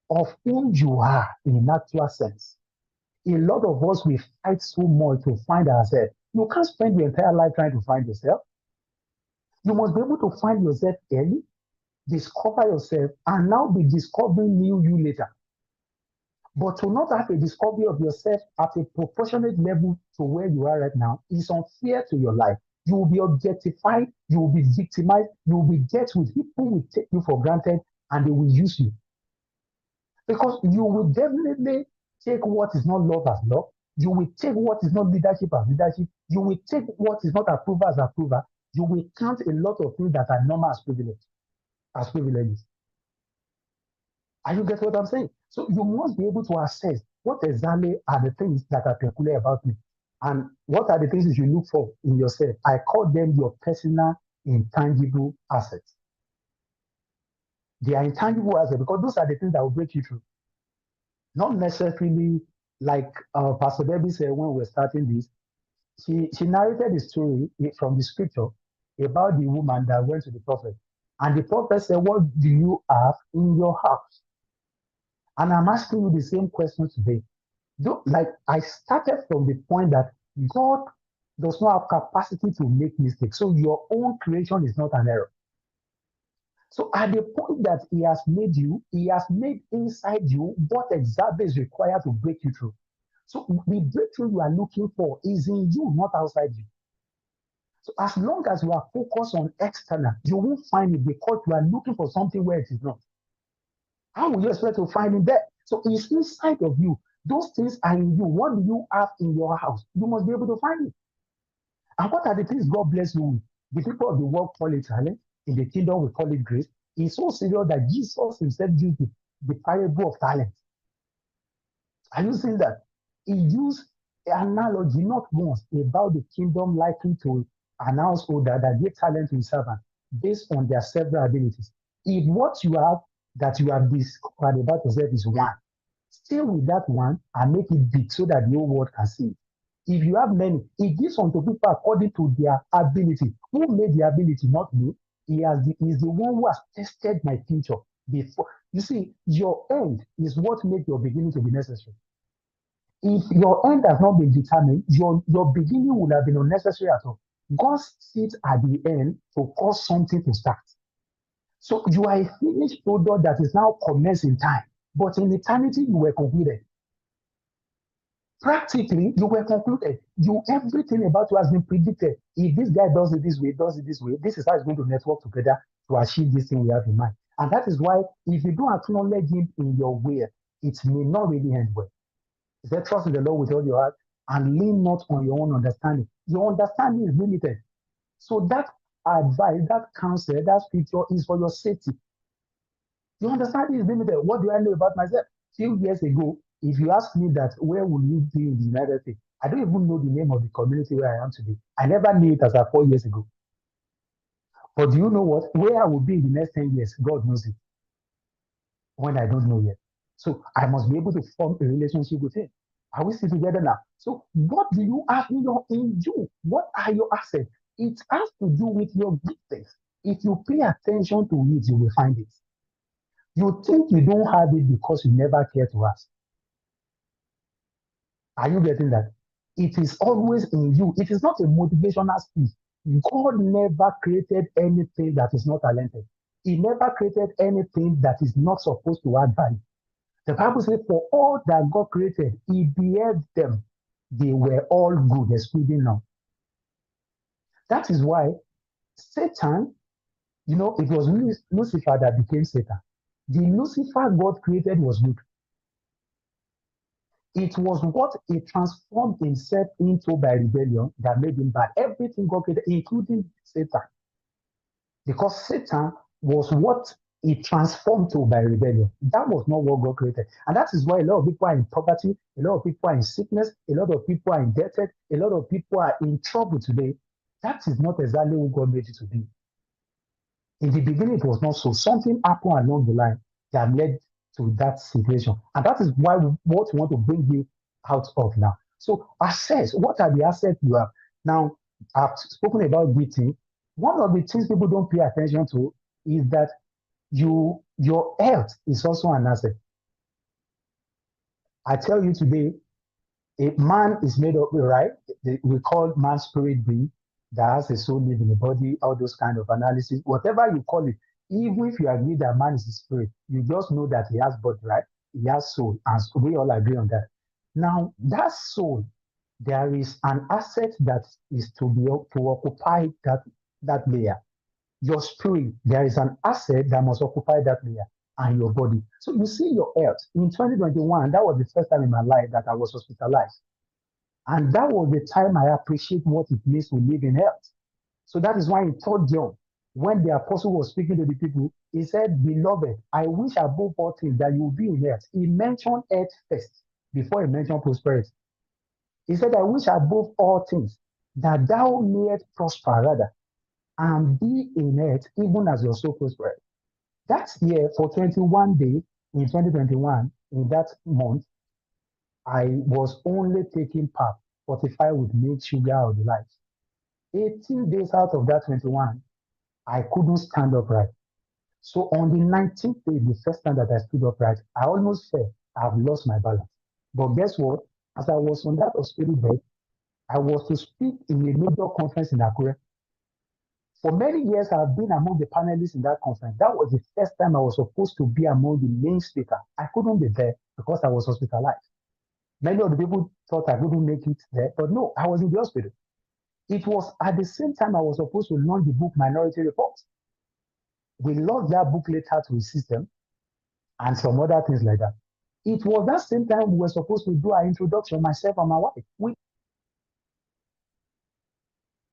of who you are in actual sense. A lot of us, we fight so much to find ourselves. You can't spend your entire life trying to find yourself. You must be able to find yourself early, discover yourself, and now be discovering new you later. But to not have a discovery of yourself at a proportionate level to where you are right now is unfair to your life. You will be objectified, you will be victimized, you will be dealt with. People will take you for granted and they will use you. Because you will definitely take what is not love as love. You will take what is not leadership as leadership. You will take what is not approval as approval. You will count a lot of things that are normal as privilege, as privileges. Are you get what I'm saying? So you must be able to assess what exactly are the things that are peculiar about me, and what are the things you should look for in yourself. I call them your personal intangible assets. They are intangible assets because those are the things that will break you through. Not necessarily like Pastor Debbie said when we were starting this. She narrated the story from the scripture about the woman that went to the prophet. And the prophet said, what do you have in your house? And I'm asking you the same question today. Like I started from the point that God does not have capacity to make mistakes. So your own creation is not an error. So at the point that he has made you, he has made inside you what exactly is required to break you through. So the breakthrough you are looking for is in you, not outside you. So as long as you are focused on external, you won't find it because you are looking for something where it is not. How will you expect to find it there? So it's inside of you. Those things are in you. What do you have in your house? You must be able to find it. And what are the things God bless you with? The people of the world call it talent. In the kingdom, we call it grace. It's so serious that Jesus himself used the parable of talent. Are you seeing that? He used an analogy not once about the kingdom likened to an householder that gave talent to his servant based on their several abilities. If what you have that you have discovered about yourself is one, stay with that one and make it big so that the whole world can see it. If you have many, he gives unto people according to their ability. Who made the ability? Not me. He is the one who has tested my future before. You see, your end is what makes your beginning to be necessary. If your end has not been determined, your beginning would have been unnecessary at all. God sits at the end to cause something to start. So you are a finished product that is now commenced in time, but in eternity you were concluded. Practically, you were concluded. Everything about you has been predicted. If this guy does it this way, this is how it's going to network together to achieve this thing we have in mind. And that is why if you don't acknowledge him in your way, it may not really end well. He said, trust in the Lord with all your heart and lean not on your own understanding. Your understanding is limited. So that advice, that counsel, that scripture is for your safety. Your understanding is limited. What do I know about myself? A few years ago, if you ask me that, where will you be in the United States? I don't even know the name of the community where I am today. I never knew it as of 4 years ago. But do you know what? Where I will be in the next 10 years, God knows it. When I don't know yet. So I must be able to form a relationship with him. Are we still together now? So what do you have in you? What are your assets? It has to do with your giftings. If you pay attention to it, you will find it. You think you don't have it because you never care to ask. Are you getting that? It is always in you. It is not a motivational speech. God never created anything that is not talented. He never created anything that is not supposed to add value. The Bible says, for all that God created, he beheld them. They were all good, excluding none. That is why Satan, it was Lucifer that became Satan. The Lucifer God created was good. It was what he transformed himself into by rebellion that made him bad. Everything God created, including Satan. Because Satan was what he transformed to by rebellion. That was not what God created. And that is why a lot of people are in poverty, a lot of people are in sickness, a lot of people are indebted, a lot of people are in trouble today. That is not exactly who God made you to be. In the beginning, it was not so. Something happened along the line that led to that situation. And that is why what we want to bring you out of now. So assess, what are the assets you have? Now, I've spoken about gifting. One of the things people don't pay attention to is that your health is also an asset. I tell you today, a man is made of, right? We call man spirit being that has a soul live in the body, all those kind of analysis, whatever you call it. Even if you agree that man is a spirit, you just know that he has body, right? He has soul, and we all agree on that. Now, that soul there is an asset that is to occupy that layer. Your spirit, there is an asset that must occupy that layer, and your body. So you see your health. In 2021, that was the first time in my life that I was hospitalized. And that was the time I appreciate what it means to live in health. So that is why in 3rd John, when the apostle was speaking to the people, he said, Beloved, I wish above all things that you will be in health. He mentioned health first before he mentioned prosperity. He said, I wish above all things that thou mayest prosper rather and be in health, even as your soul prospers. That year, for 21 days in 2021, in that month, I was only taking pap, fortified with milk, sugar, or the likes. 18 days out of that 21, I couldn't stand upright. So on the 19th day, the first time that I stood upright, I almost fell. I've lost my balance. But guess what? As I was on that hospital bed, I was to speak in a major conference in Akure. For many years, I've been among the panelists in that conference. That was the first time I was supposed to be among the main speaker. I couldn't be there because I was hospitalized. Many of the people thought I couldn't make it there, but no, I was in the hospital. It was at the same time I was supposed to launch the book Minority Report. We lost that book later to the system and some other things like that. It was that same time we were supposed to do our introduction, myself and my wife.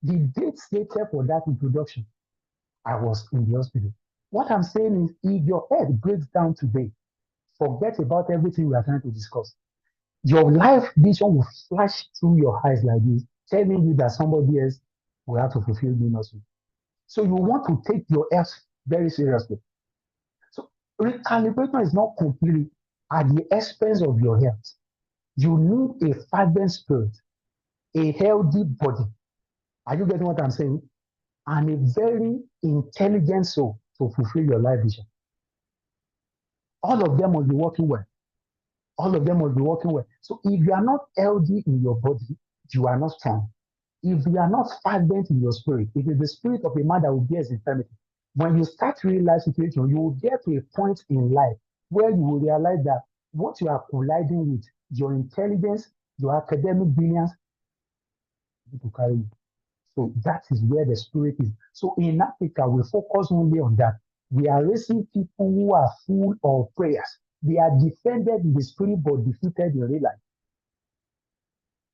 The date stated for that introduction, I was in the hospital. What I'm saying is, if your head breaks down today, forget about everything we are trying to discuss. Your life vision will flash through your eyes like this, telling you that somebody else will have to fulfill the also. So you want to take your health very seriously. So recalibration is not completely at the expense of your health. You need a fervent spirit, a healthy body. Are you getting what I'm saying? And a very intelligent soul to fulfill your life vision. All of them must be working well. All of them must be working well. So if you are not healthy in your body, you are not strong. If you are not fervent in your spirit, it is the spirit of a man that will bear his infirmity. When you start real life situation, you will get to a point in life where you will realize that what you are colliding with, your intelligence, your academic brilliance, need to carry you. So that is where the spirit is. So in Africa, we focus only on that. We are raising people who are full of prayers. They are defended in the spirit but defeated in real life.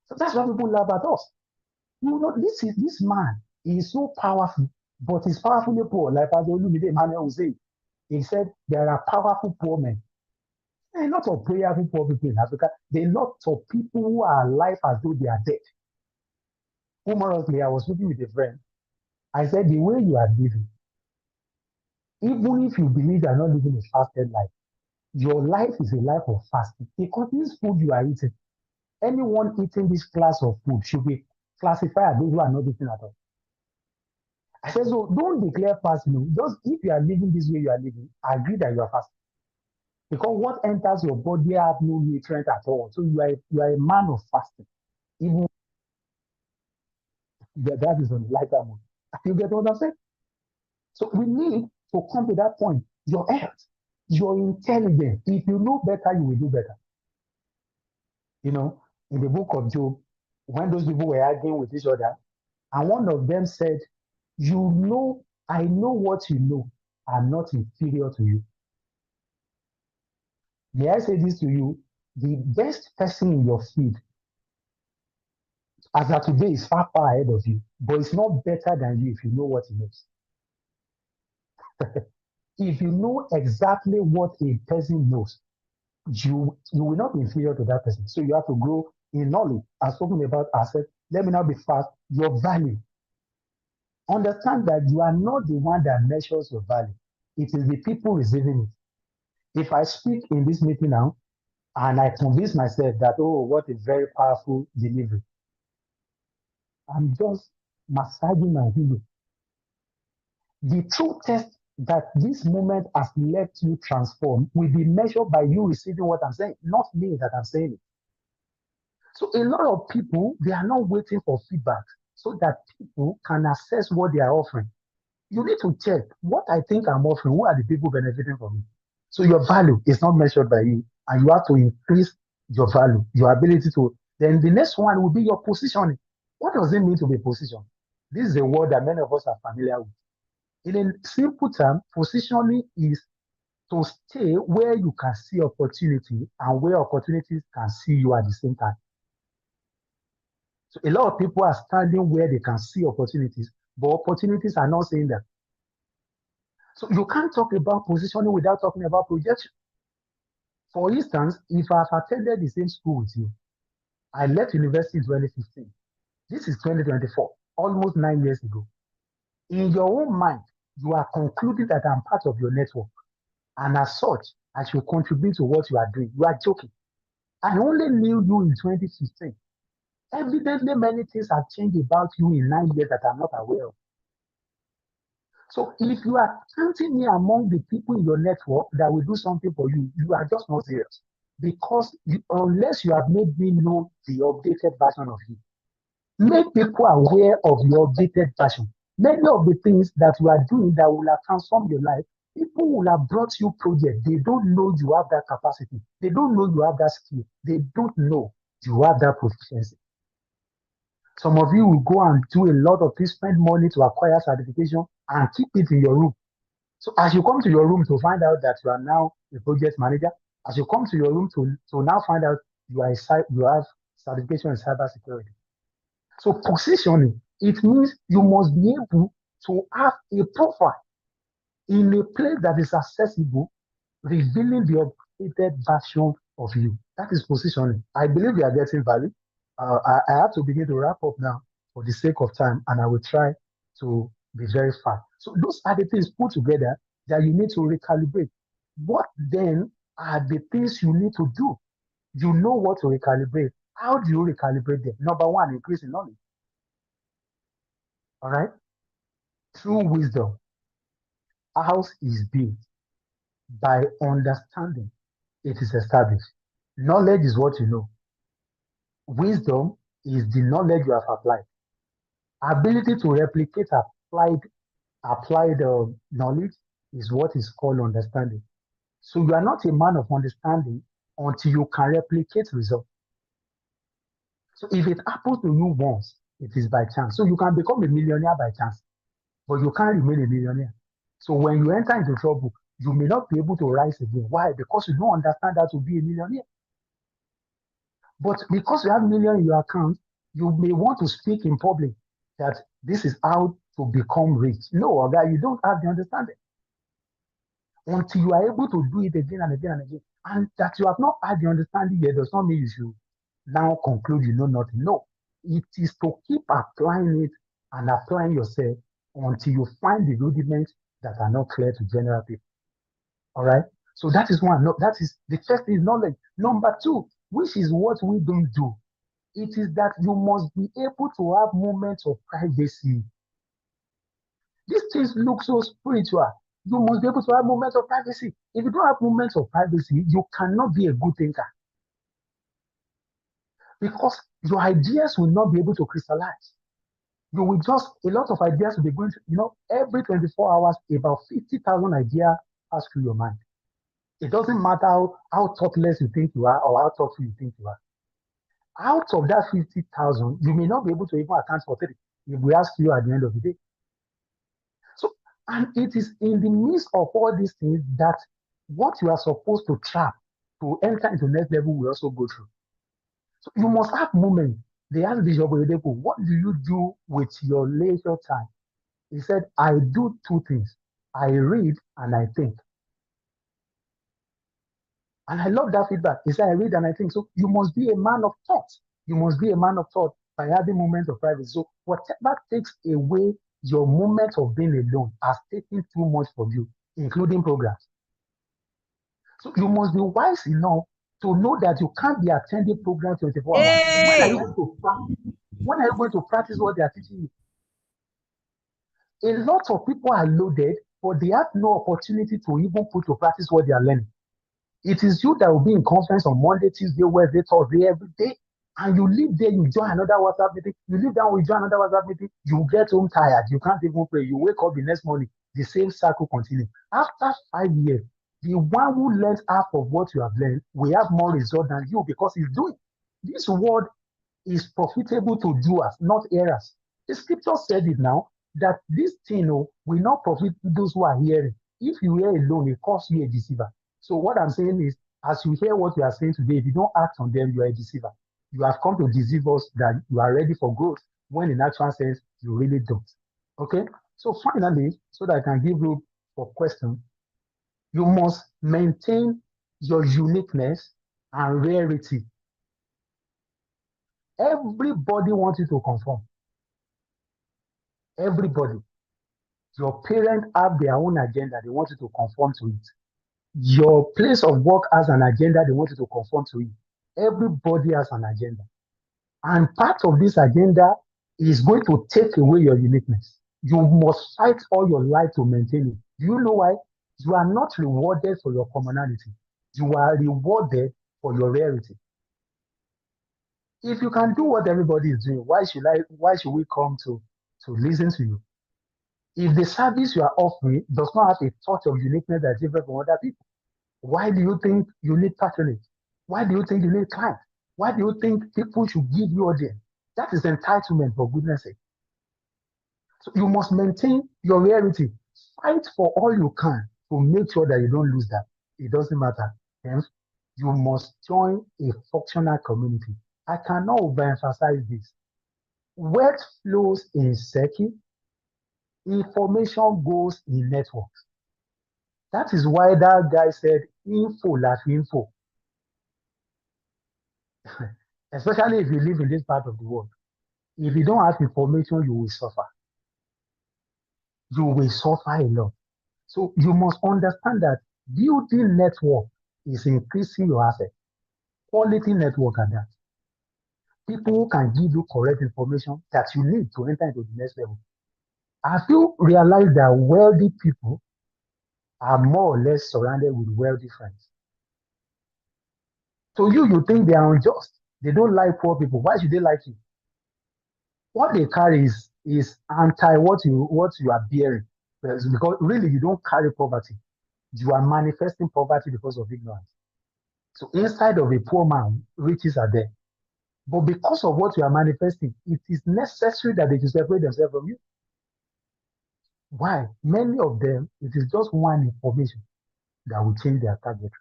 So that's why people laugh at us. You know, this man is so powerful, but he's powerfully poor. Like Pastor Olumide Emmanuel will say, he said there are powerful poor men. There are a lot of prayerful poor people in Africa. There are a lot of people who are alive as though they are dead. Humorously, I was speaking with a friend. I said, the way you are living, even if you believe you are not living a fasted life, your life is a life of fasting. Because this food you are eating, anyone eating this class of food should be classified as those who are not eating at all. I said, so don't declare fasting. Just if you are living this way you are living, agree that you are fasting. Because what enters your body have no nutrient at all. So you are a man of fasting. Even that is on the lighter mode. You get what I'm saying? So we need to come to that point. Your health, your intelligence. If you know better, you will do better. You know, in the book of Job, when those people were arguing with each other, and one of them said, you know, I know what you know. I'm not inferior to you. May I say this to you? The best person in your field, as of today, is far, far ahead of you, but it's not better than you if you know what he knows. If you know exactly what a person knows, you will not be inferior to that person. So you have to grow in knowledge. As talking about ourselves, let me now be fast. Your value. Understand that you are not the one that measures your value. It is the people receiving it. If I speak in this meeting now and I convince myself that, oh, what a very powerful delivery, I'm just massaging my ego. The true test that this moment has left you transformed will be measured by you receiving what I'm saying, not me that I'm saying it. So a lot of people, they are not waiting for feedback so that people can assess what they are offering. You need to check what I think I'm offering. Who are the people benefiting from it? So your value is not measured by you, and you have to increase your value, your ability to Then the next one will be your positioning. What does it mean to be positioned? This is a word that many of us are familiar with. In a simple term, positioning is to stay where you can see opportunity and where opportunities can see you at the same time. So a lot of people are standing where they can see opportunities, but opportunities are not saying that. So you can't talk about positioning without talking about projection. For instance, if I've attended the same school with you, I left university in 2015. This is 2024, almost 9 years ago. In your own mind, you are concluding that I'm part of your network. And as such, I should contribute to what you are doing. You are joking. I only knew you in 2015. Evidently, many things have changed about you in 9 years that I'm not aware of. So if you are counting me among the people in your network that will do something for you, you are just not serious. Because unless you have made me know the updated version of you, make people aware of your updated version. Many of the things that you are doing that will have transformed your life, people will have brought you projects. They don't know you have that capacity. They don't know you have that skill. They don't know you have that proficiency. Some of you will go and do a lot of things, spend money to acquire certification and keep it in your room. So as you come to your room to find out that you are now a project manager, as you come to your room to now find out you have certification in cybersecurity. So positioning, it means you must be able to have a profile in a place that is accessible, revealing the updated version of you. That is positioning. I believe we are getting value. I have to begin to wrap up now for the sake of time, and I will try to be very fast. So those are the things put together that you need to recalibrate. What then are the things you need to do? You know what to recalibrate. How do you recalibrate them? Number one, increase in knowledge. All right? Through wisdom. House is built by understanding. It is established. Knowledge is what you know. Wisdom is the knowledge you have applied. Ability to replicate applied knowledge is what is called understanding. So you are not a man of understanding until you can replicate results. So if it happens to you once, it is by chance. So you can become a millionaire by chance, but you can't remain a millionaire. So when you enter into trouble, you may not be able to rise again. Why? Because you don't understand how to be a millionaire. But because you have million in your account, you may want to speak in public that this is how to become rich. No, Oga, you don't have the understanding until you are able to do it again and again and again. And that you have not had the understanding yet does not mean you should now conclude you know nothing. No, it is to keep applying it and applying yourself until you find the rudiments that are not clear to general people. All right. So that is one. No, that is the first is knowledge. Number two, which is what we don't do. It is that you must be able to have moments of privacy. These things look so spiritual. You must be able to have moments of privacy. If you don't have moments of privacy, you cannot be a good thinker. Because your ideas will not be able to crystallize. You will just, a lot of ideas will be going to, every 24 hours, about 50,000 ideas pass through your mind. It doesn't matter how thoughtless you think you are or how thoughtful you think you are. Out of that 50,000, you may not be able to even account for 30 if we ask you at the end of the day. So, and it is in the midst of all these things that what you are supposed to trap to enter into next level will also go through. So you must have moments. They asked Bishop Oyedepo, what do you do with your leisure time? He said, I do two things. I read and I think. And I love that feedback. He said, I read and I think. So you must be a man of thought. You must be a man of thought by having moments of privacy. So whatever takes away your moment of being alone has taken too much from you, including programs. So you must be wise enough to know that you can't be attending programs 24 hours. When are you going to practice? When are you going to practice what they are teaching you? A lot of people are loaded, but they have no opportunity to even put to practice what they are learning. It is you that will be in conference on Monday, Tuesday, Wednesday, Thursday, every day. And you leave there, you join another WhatsApp meeting. You leave down, you join another WhatsApp meeting. You get home tired. You can't even pray. You wake up the next morning. The same cycle continues. After 5 years, the one who learns half of what you have learned will have more result than you because he's doing. This world is profitable to doers, not hearers. The scripture said it now that this thing will not profit those who are hearing. If you hear alone, it calls you a deceiver. So what I'm saying is, as you hear what we are saying today, if you don't act on them, you are a deceiver. You have come to deceive us that you are ready for growth, when in actual sense, you really don't. Okay? So finally, so that I can give room for questions, you must maintain your uniqueness and rarity. Everybody wants you to conform. Everybody. Your parents have their own agenda. They want you to conform to it. Your place of work has an agenda. They want you to conform to it. Everybody has an agenda. And part of this agenda is going to take away your uniqueness. You must fight all your life to maintain it. Do you know why? You are not rewarded for your commonality. You are rewarded for your rarity. If you can do what everybody is doing, why should we come to listen to you? If the service you are offering does not have a touch of uniqueness that's different from other people, why do you think you need patronage? Why do you think you need clients? Why do you think people should give you audience? That is entitlement, for goodness sake. So you must maintain your reality. Fight for all you can to make sure that you don't lose that. It doesn't matter. Hence, you must join a functional community. I cannot overemphasize this. Wealth flows in circuit, information goes in networks. That is why that guy said info like info. Especially if you live in this part of the world. If you don't have information, you will suffer. You will suffer a lot. So you must understand that building network is increasing your asset. Quality network at that. People who can give you correct information that you need to enter into the next level. Have you realized that wealthy people are more or less surrounded with wealthy friends? So you think they are unjust. They don't like poor people. Why should they like you? What they carry is anti what you are bearing. Because really you don't carry poverty. You are manifesting poverty because of ignorance. So inside of a poor man, riches are there. But because of what you are manifesting, it is necessary that they should separate themselves from you. Why? Many of them, it is just one information that will change their target.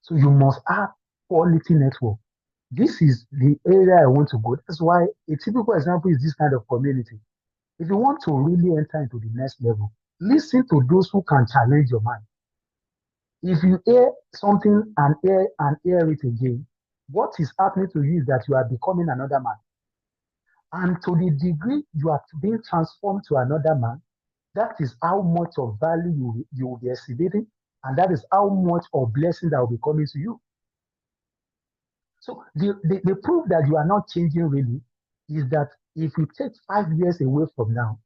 So you must have quality network. This is the area I want to go. That's why a typical example is this kind of community. If you want to really enter into the next level, listen to those who can challenge your mind. If you hear something and hear it again, what is happening to you is that you are becoming another man. And to the degree you are being transformed to another man, that is how much of value you will be exhibiting, and that is how much of blessing that will be coming to you. So the proof that you are not changing really is that if you take 5 years away from now,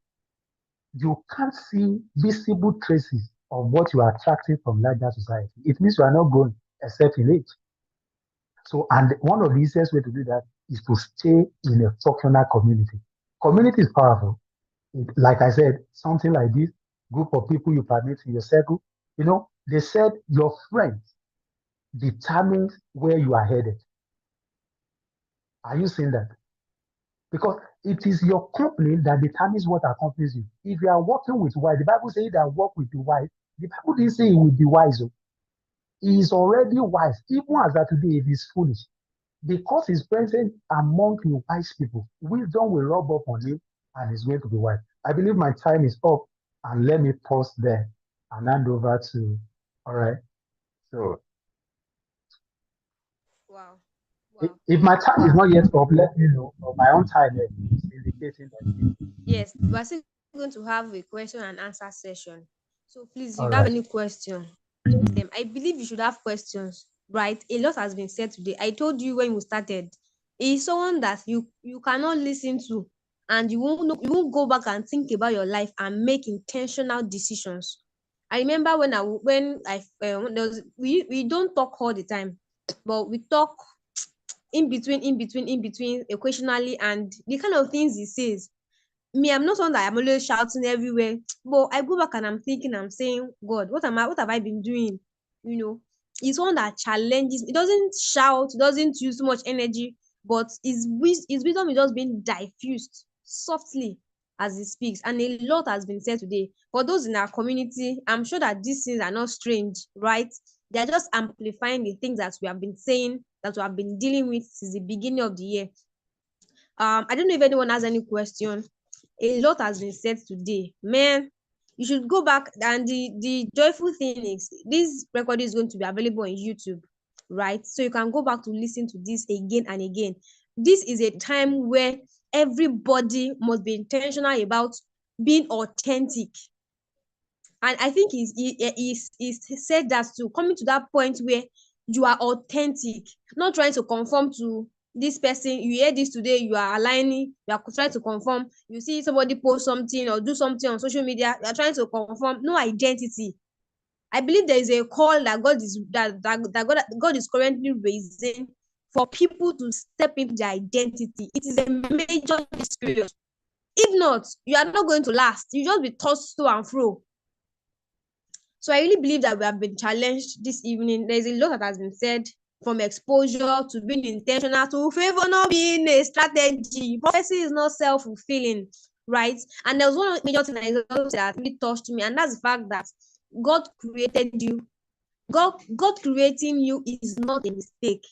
you can't see visible traces of what you are attracting from larger society. It means you are not growing except in age. So, and one of the easiest way to do that is to stay in a functional community. Community is powerful. Like I said, something like this, group of people you permit in your circle, they said your friends determines where you are headed. Are you seeing that? Because it is your company that determines what accompanies you. If you are working with wise, the Bible says that work with the wise. The Bible didn't say he will be wise. He is already wise. Even as that today, if he's foolish, because he's present among the wise people, wisdom will rub up on him and he's going to be wise. I believe my time is up, and let me pause there and hand over to, all right. So Wow. Wow. if my time is not yet up, let me know. Or my own time is indicating that. Yes, we're still going to have a question and answer session. So please, if you All have right. any question, I believe you should have questions, right? A lot has been said today. I told you when we started, is someone that you cannot listen to, and you won't go back and think about your life and make intentional decisions. I remember when there was, we don't talk all the time, but we talk in between occasionally, and the kind of things he says, me, I'm not someone that I'm always shouting everywhere. But I go back and I'm thinking, I'm saying, God, what have I been doing? You know, it's one that challenges. It doesn't shout, it doesn't use so much energy, but his wisdom is just being diffused softly as he speaks. And a lot has been said today. For those in our community, I'm sure that these things are not strange, right? They're just amplifying the things that we have been saying, that we have been dealing with since the beginning of the year. I don't know if anyone has any question. A lot has been said today. Man, you should go back. And the joyful thing is this record is going to be available on YouTube, right? So you can go back to listen to this again and again. This is a time where everybody must be intentional about being authentic. And I think he's said that to coming to that point where you are authentic, not trying to conform to this person. You hear this today, you are aligning, you are trying to conform. You see somebody post something or do something on social media, you are trying to conform. No identity. I believe there is a call that God is currently raising for people to step into their identity. It is a major experience. If not, you are not going to last. You just be tossed to and fro. So I really believe that we have been challenged this evening. There's a lot that has been said, from exposure to being intentional to favor not being a strategy. Prophecy is not self-fulfilling, right? And there was one major thing that really touched me, and that's the fact that God created you. God creating you is not a mistake.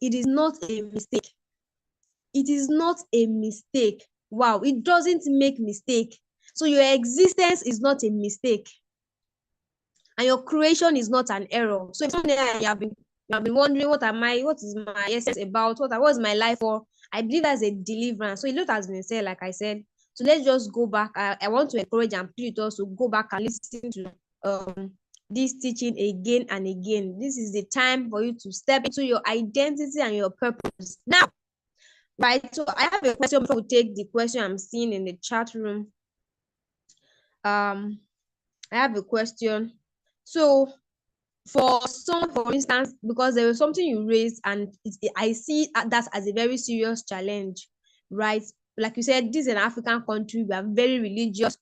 It is not a mistake. It is not a mistake. Wow, it doesn't make mistake. So your existence is not a mistake. And your creation is not an error. So if something you have been wondering, what is my essence about, what is my life for, I believe that's a deliverance. So a lot has been said, like I said. So let's just go back. I want to encourage and plead us to go back and listen to this teaching again and again. This is the time for you to step into your identity and your purpose. Now, right, so I have a question before we take the question I'm seeing in the chat room. I have a question. So for some, for instance, because there was something you raised, and I see that as a very serious challenge, right? Like you said, this is an African country. We are very religious.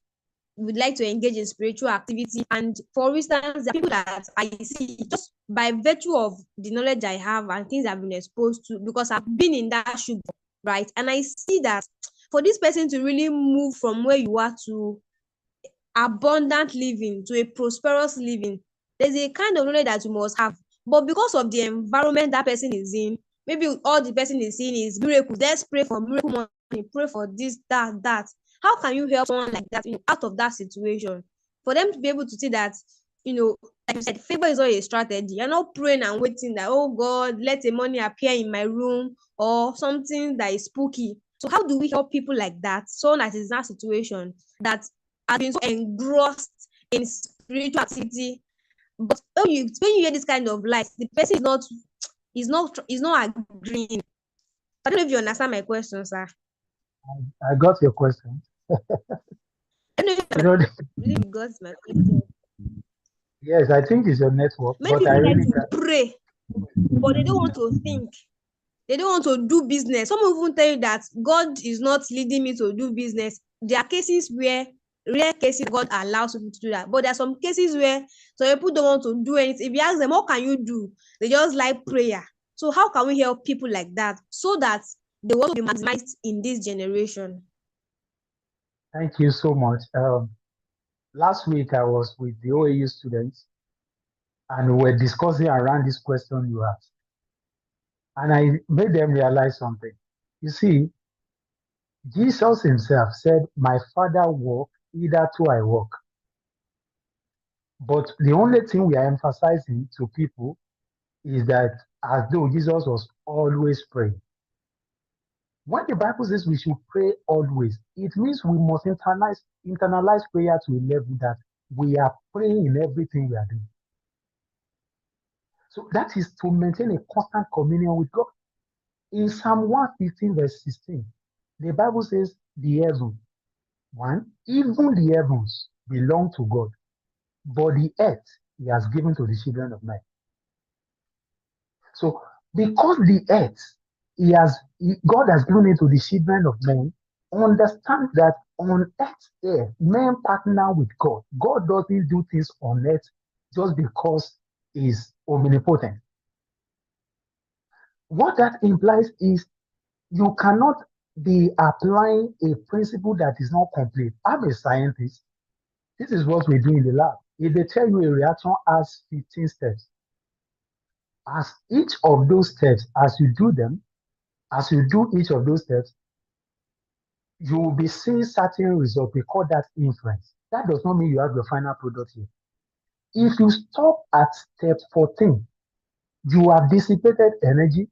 We would like to engage in spiritual activity. And for instance, the people that I see, just by virtue of the knowledge I have and things I've been exposed to, because I've been in that shoe, right? And I see that for this person to really move from where you are to abundant living, to a prosperous living, there's a kind of knowledge that you must have. But because of the environment that person is in, maybe all the person is seeing is miracles. Let's pray for miracle money, pray for this, that. How can you help someone like that, out of that situation? For them to be able to see that, like you said, favor is not a strategy. You're not praying and waiting that, oh God, let the money appear in my room or something that is spooky. So how do we help people like that, someone that is in that situation, that has been so engrossed in spiritual activity, but when you hear this kind of light, the person is not agreeing. I don't know if you understand my question, sir. I got your question. I don't know if You know, you got my question. yes, I think it's your network, Many but I people like really to pray, but they don't want to think. They don't want to do business. Some even tell you that God is not leading me to do business. There are cases where, rare cases, God allows people to do that. But there are some cases where some people don't want to do anything. If you ask them, what can you do? They just like prayer. So how can we help people like that so that they will be maximized in this generation? thank you so much. Last week I was with the OAU students and we were discussing around this question you asked. And I made them realize something. You see, Jesus himself said, my Father walk, hitherto I walk. But the only thing we are emphasizing to people is that as though Jesus was always praying. When the Bible says we should pray always, it means we must internalize prayer to a level that we are praying in everything we are doing. So that is to maintain a constant communion with God. In Psalm 115, verse 16, the Bible says, the heaven, even the heavens belong to God, but the earth he has given to the children of men. So because the earth God has given it to the children of men, understand that on earth there, men partner with God. God doesn't do things on earth just because he's omnipotent. What that implies is you cannot be applying a principle that is not complete. I'm a scientist. This is what we do in the lab. If they tell you a reaction has 15 steps, as each of those steps, as you do them, as you do each of those steps, you will be seeing certain results. We call that inference. That does not mean you have your final product here. If you stop at step 14, you have dissipated energy,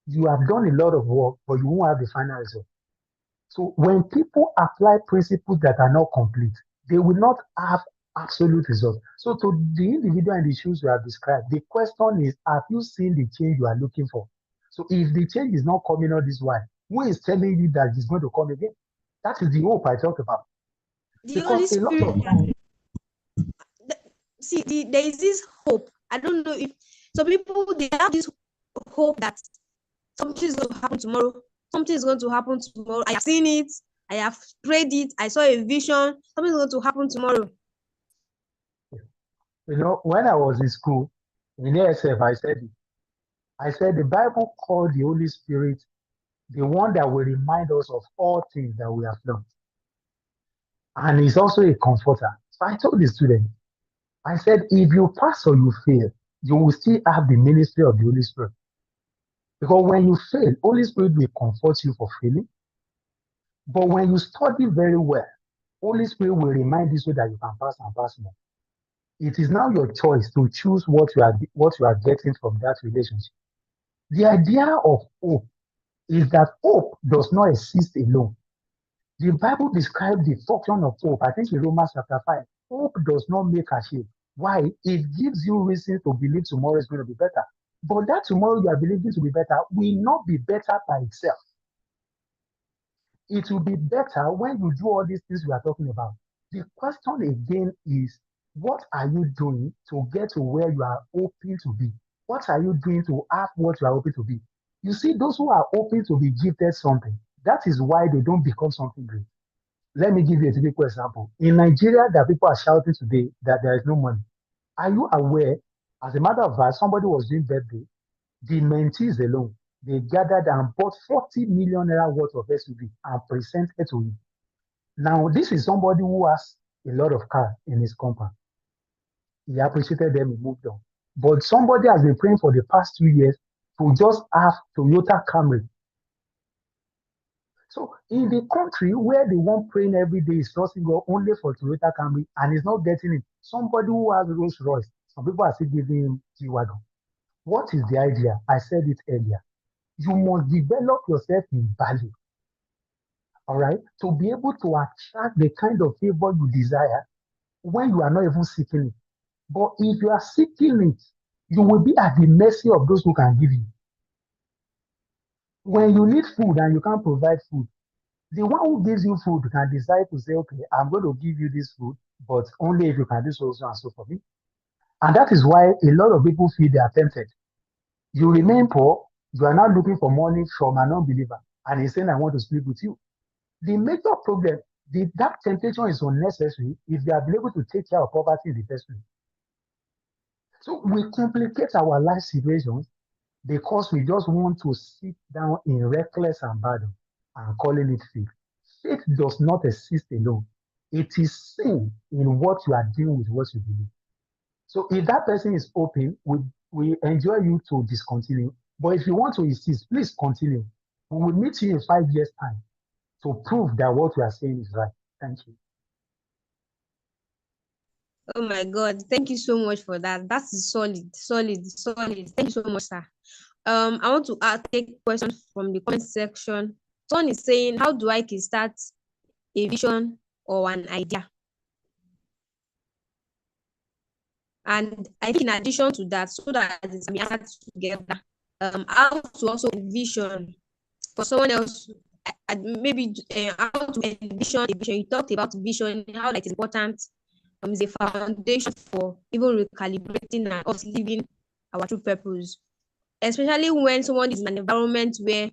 you have done a lot of work, but you won't have the final result. So when people apply principles that are not complete, they will not have absolute results. So to the individual in the shoes you have described, the question is, have you seen the change you are looking for? So if the change is not coming out this way, who is telling you that it's going to come again? That is the hope I talk about. The Because Holy a lot Spirit. of times, There is this hope. I don't know if some people they have this hope that something is going to happen tomorrow. Something is going to happen tomorrow. I have seen it. I have prayed it. I saw a vision. Something is going to happen tomorrow. when I was in school, in ASF, I said the Bible called the Holy Spirit the one that will remind us of all things that we have done. And he's also a comforter. So I told the student, I said, if you pass or you fail, you will still have the ministry of the Holy Spirit. Because when you fail, Holy Spirit will comfort you for failing. But when you study very well, Holy Spirit will remind you so that you can pass and pass more. It is now your choice to choose what you are getting from that relationship. The idea of hope is that hope does not exist alone. The Bible describes the function of hope. I think in Romans chapter 5. Hope does not make ashamed. Why? It gives you reason to believe tomorrow is going to be better. But that tomorrow you are believing to be better will not be better by itself. It will be better when you do all these things we are talking about. The question again is, what are you doing to get to where you are hoping to be? What are you doing to have what you are hoping to be? You see, those who are hoping to be gifted something, that is why they don't become something great. Let me give you a typical example. In Nigeria, that people are shouting today that there is no money. Are you aware? As a matter of fact, somebody was doing birthday. The mentees alone, they gathered and bought 40 million naira worth of SUV and presented to him. Now, this is somebody who has a lot of car in his compound. He appreciated them, he moved on. But somebody has been praying for the past 2 years to just have Toyota Camry. So in the country where the one praying every day is trusting God only for Toyota Camry and is not getting it, somebody who has Rolls Royce, some people are still giving him G-Wagon. What is the idea? I said it earlier. You must develop yourself in value, all right, to be able to attract the kind of favor you desire when you are not even seeking it. But if you are seeking it, you will be at the mercy of those who can give you. When you need food and you can't provide food, the one who gives you food can decide to say, okay, I'm going to give you this food, but only if you can do so and so for me. And that is why a lot of people feel they are tempted. You remain poor, you are not looking for money from an unbeliever, and he's saying, I want to sleep with you. The major problem, that temptation is unnecessary if you are able to take care of poverty in the first place. So we complicate our life situations because we just want to sit down in reckless abandon and calling it faith. Faith does not exist alone. It is seen in what you are doing with what you believe. So if that person is open, we enjoy you to discontinue. But if you want to insist, please continue. We will meet you in 5 years' time to prove that what we are saying is right. Thank you. Oh my God! Thank you so much for that. That's solid, solid, solid. Thank you so much, sir. I want to take questions from the comment section. Someone is saying, how do I kickstart a vision or an idea? And I think in addition to that, so that it can be answered together, how to also envision for someone else, maybe how to envision a vision. You talked about vision, how that is important. Is a foundation for even recalibrating and us living our true purpose. Especially when someone is in an environment where,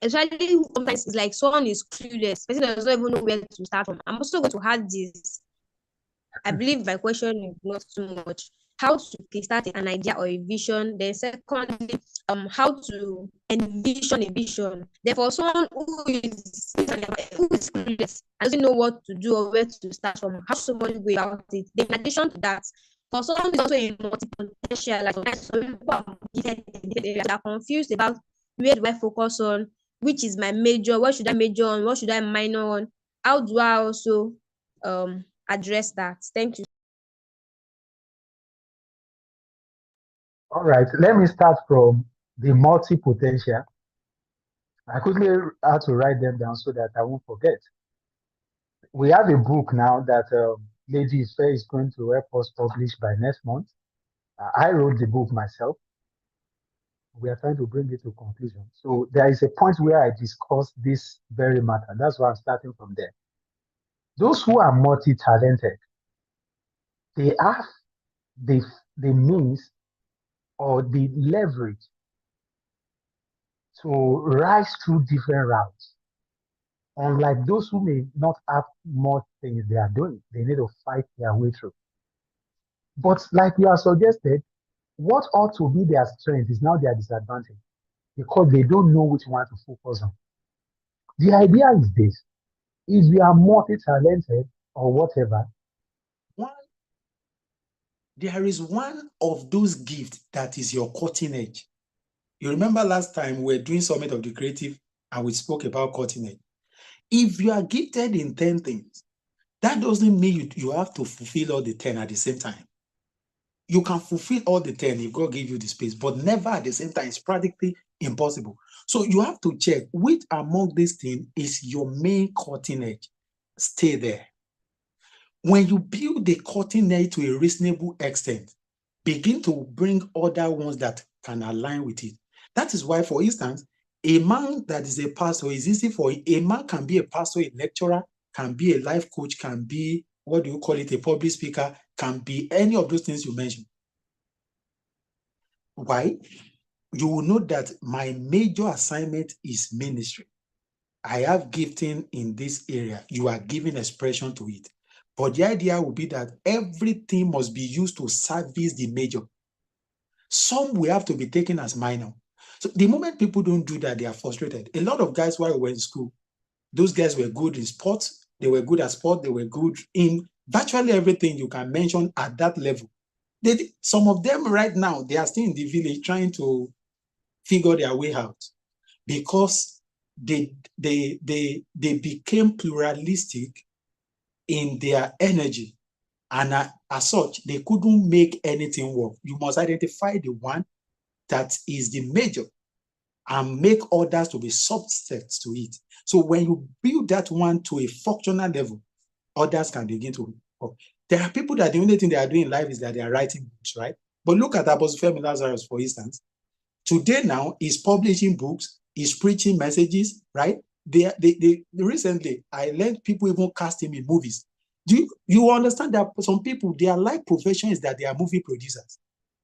especially sometimes it's like someone is clueless, person does not even know where to start from. I'm also going to add this. I believe my question is not too much. how to kickstart an idea or a vision. Then secondly, how to envision a vision. Then for someone who is clueless and doesn't know what to do or where to start from, how somebody go about it. Then in addition to that, for someone who is also a multi-potential, like sometimes some people are gifted in different areas, they are confused about where do I focus on, which is my major, what should I major on, what should I minor on, how do I also address that? Thank you. All right, let me start from the multi-potential. I quickly had to write them down so that I won't forget. We have a book now that Lady Ife is going to help us publish by next month. I wrote the book myself. We are trying to bring it to conclusion. So there is a point where I discuss this very matter. That's why I'm starting from there. Those who are multi-talented, they have the, the means or the leverage to rise through different routes. Unlike those who may not have much things they are doing, they need to fight their way through. But like you have suggested, what ought to be their strength is now their disadvantage because they don't know which one to focus on. The idea is this: if you are multi-talented or whatever, there is one of those gifts that is your cutting edge. You remember last time we were doing Summit of the Creative and we spoke about cutting edge. If you are gifted in 10 things, that doesn't mean you have to fulfill all the 10 at the same time. You can fulfill all the 10 if God gave you the space, but never at the same time. It's practically impossible. So you have to check which among these things is your main cutting edge. Stay there. When you build the cutting edge to a reasonable extent, begin to bring other ones that can align with it. That is why, for instance, a man that is a pastor is easy for a man can be a pastor, a lecturer, can be a life coach, can be, what do you call it, a public speaker, can be any of those things you mentioned. Why? You will know that my major assignment is ministry. I have gifting in this area. You are giving expression to it. But the idea will be that everything must be used to service the major. Some will have to be taken as minor. So the moment people don't do that, they are frustrated. A lot of guys, while we were in school, those guys were good in sports. They were good at sport. They were good in virtually everything you can mention at that level. Some of them right now, they are still in the village trying to figure their way out because they became pluralistic in their energy. And as such, they couldn't make anything work. You must identify the one that is the major and make others to be subsets to it. So when you build that one to a functional level, others can begin to work. There are people that the only thing they are doing in life is that they are writing books, right? But look at Apostle Femi Lazarus, for instance. Today now, he's publishing books, he's preaching messages, right? Recently, I learned people even cast him in movies. Do you understand that some people, their life profession is that they are movie producers?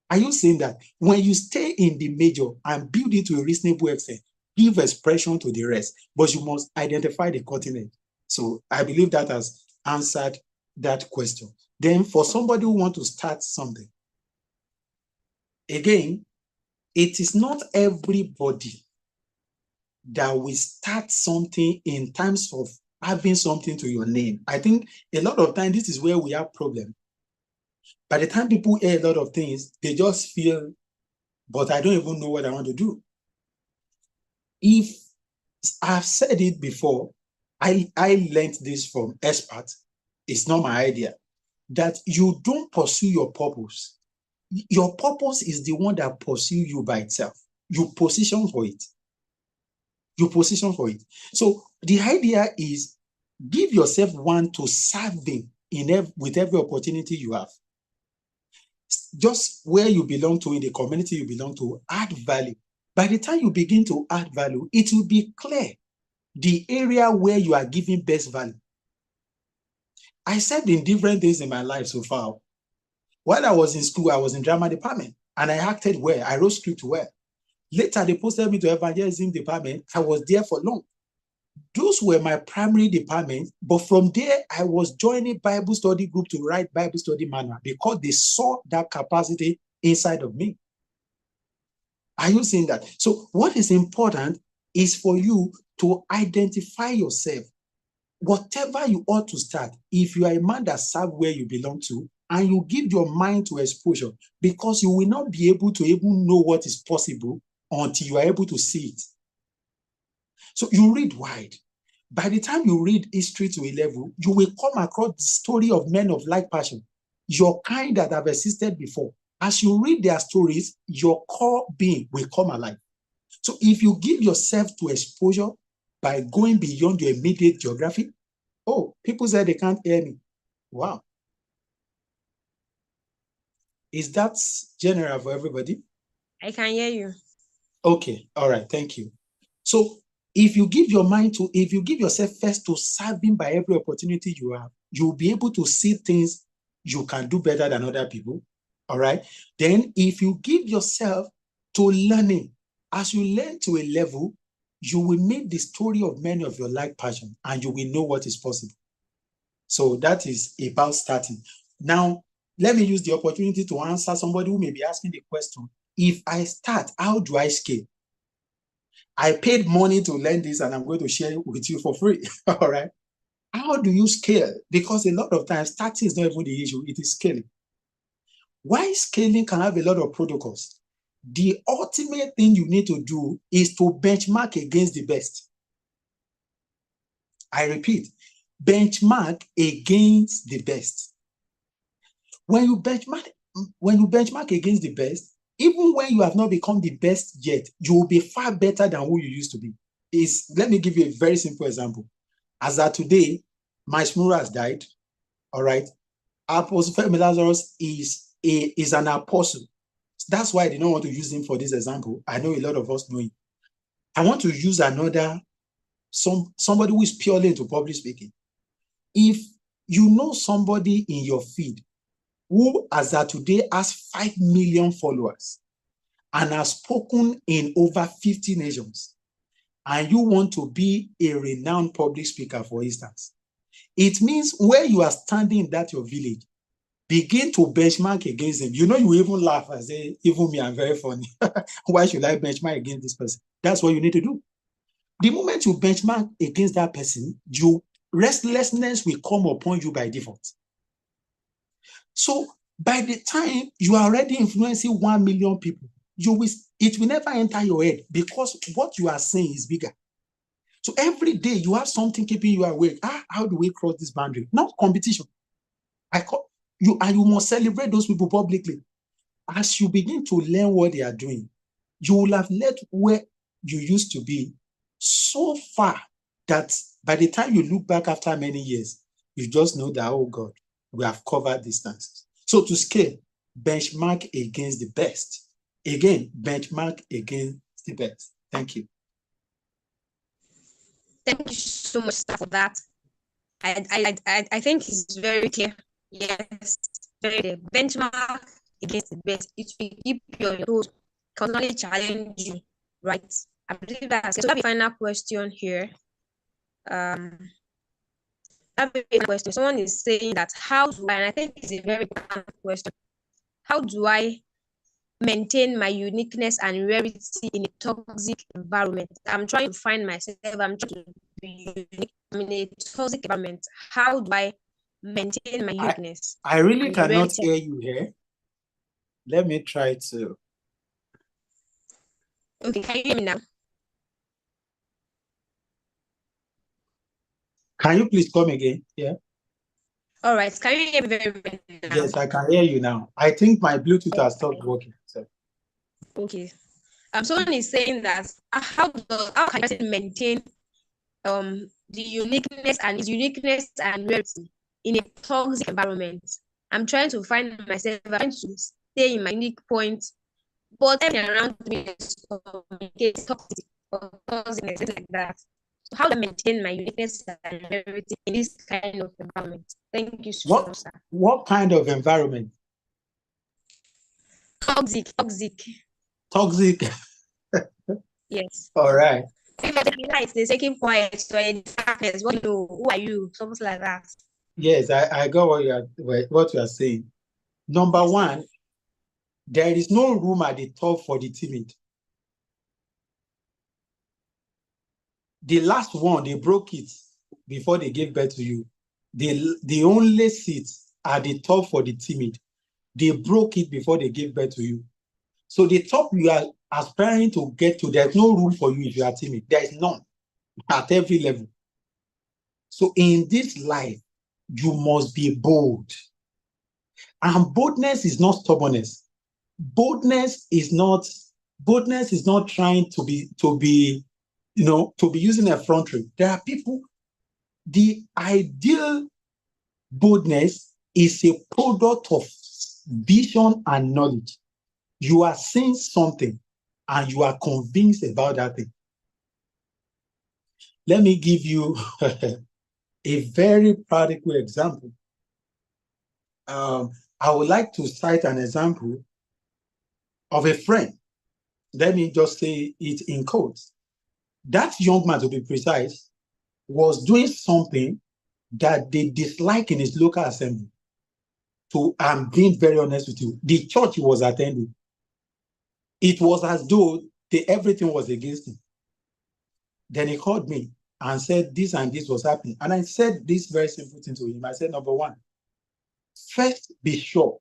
Are you saying that when you stay in the major and build it to a reasonable extent, give expression to the rest, but you must identify the cutting edge? So I believe that has answered that question. Then for somebody who wants to start something, again, it is not everybody that will start something in terms of having something to your name. I think a lot of times this is where we have problem. By the time people hear a lot of things, they just feel, but I don't even know what I want to do. If I've said it before, I learned this from experts. It's not my idea. That you don't pursue your purpose. Your purpose is the one that pursues you by itself. You position for it. You position for it. So the idea is give yourself one to serving with every opportunity you have. Just where you belong to, in the community you belong to, add value. By the time you begin to add value, it will be clear the area where you are giving best value. I said in different things in my life so far. While I was in school, I was in drama department and I acted well. I wrote script well. Later, they posted me to evangelism department. I was there for long. Those were my primary department. But from there, I was joining Bible study group to write Bible study manual because they saw that capacity inside of me. Are you seeing that? So what is important is for you to identify yourself. Whatever you ought to start, if you are a man that serves where you belong to, and you give your mind to exposure, because you will not be able to even know what is possible until you are able to see it. So you read wide. By the time you read history to a level, you will come across the story of men of like passion, your kind that have existed before. As you read their stories, your core being will come alive. So if you give yourself to exposure by going beyond your immediate geography, oh, people say they can't hear me. Wow. Is that general for everybody? I can hear you. Okay, all right, thank you. So if you give yourself first to serving by every opportunity you have, you'll be able to see things you can do better than other people. All right. Then if you give yourself to learning, as you learn to a level, you will meet the story of many of your like passion and you will know what is possible. So that is about starting. Now, let me use the opportunity to answer somebody who may be asking the question, if I start, how do I scale? I paid money to learn this and I'm going to share it with you for free. All right. How do you scale? Because a lot of times starting is not even the issue, it is scaling. Why scaling can have a lot of protocols? The ultimate thing you need to do is to benchmark against the best. I repeat, benchmark against the best. When you benchmark against the best, even when you have not become the best yet, you will be far better than who you used to be. Let me give you a very simple example. As of today, my Shmura has died. All right. Apostle Femi Lazarus is an apostle. That's why I did not want to use him for this example. I know a lot of us know him. I want to use somebody who is purely into public speaking. If you know somebody in your feed who, as of today, has 5 million followers and has spoken in over 50 nations, and you want to be a renowned public speaker, for instance, it means where you are standing in that your village, begin to benchmark against them. You know, you even laugh and say, even me, I'm very funny. Why should I benchmark against this person? That's what you need to do. The moment you benchmark against that person, restlessness will come upon you by default. So by the time you are already influencing 1 million people, it will never enter your head because what you are saying is bigger. So every day you have something keeping you awake. How do we cross this boundary? Not competition. You must celebrate those people publicly. As you begin to learn what they are doing, you will have left where you used to be so far that by the time you look back after many years, you just know that, oh God, we have covered distances. So to scale, benchmark against the best. Again, benchmark against the best. Thank you. Thank you so much, sir, for that. I think it's very clear. Yes, very clear. Benchmark against the best. It will keep your toes, constantly challenge you, right? I believe that's so. We have a final question here. I have a final question. Someone is saying that how do I, and I think it's a very important question. How do I maintain my uniqueness and rarity in a toxic environment? I'm trying to find myself. I'm trying to be unique. I'm in a toxic environment. How do I maintain my uniqueness? I really cannot hear you here. Let me try to. Okay, can you hear me now? Can you please come again? Yeah. All right. Can you hear me very well now? Yes, I can hear you now. I think my Bluetooth has stopped working. So. Okay. Someone is saying that how can I maintain the uniqueness and rarity in a toxic environment? I'm trying to find myself. I'm trying to stay in my unique point, but everything around me is toxic or toxicness, things like that. So how do I maintain my uniqueness and rarity in this kind of environment? Thank you so much, sir. What kind of environment? Toxic. Toxic. Yes. All right. If you're taking light, they're taking quiet. So in darkness, what do you know? Who are you? Something like that. Yes, I got what you are saying. Number one, there is no room at the top for the timid. The last one, they broke it before they gave birth to you. The only seat at the top for the timid. They broke it before they gave birth to you. So the top you are aspiring to get to, there's no room for you if you are timid. There is none at every level. So in this life, you must be bold. And boldness is not stubbornness. Boldness is not trying to be using effrontery. There are people, the ideal boldness is a product of vision and knowledge. You are saying something and you are convinced about that thing. Let me give you a very practical example. I would like to cite an example of a friend. Let me just say it in quotes. That young man, to be precise, was doing something that they dislike in his local assembly. I'm being very honest with you. The church he was attending, it was as though everything was against him. Then he called me and said this and this was happening. And I said this very simple thing to him. I said, number one, first be sure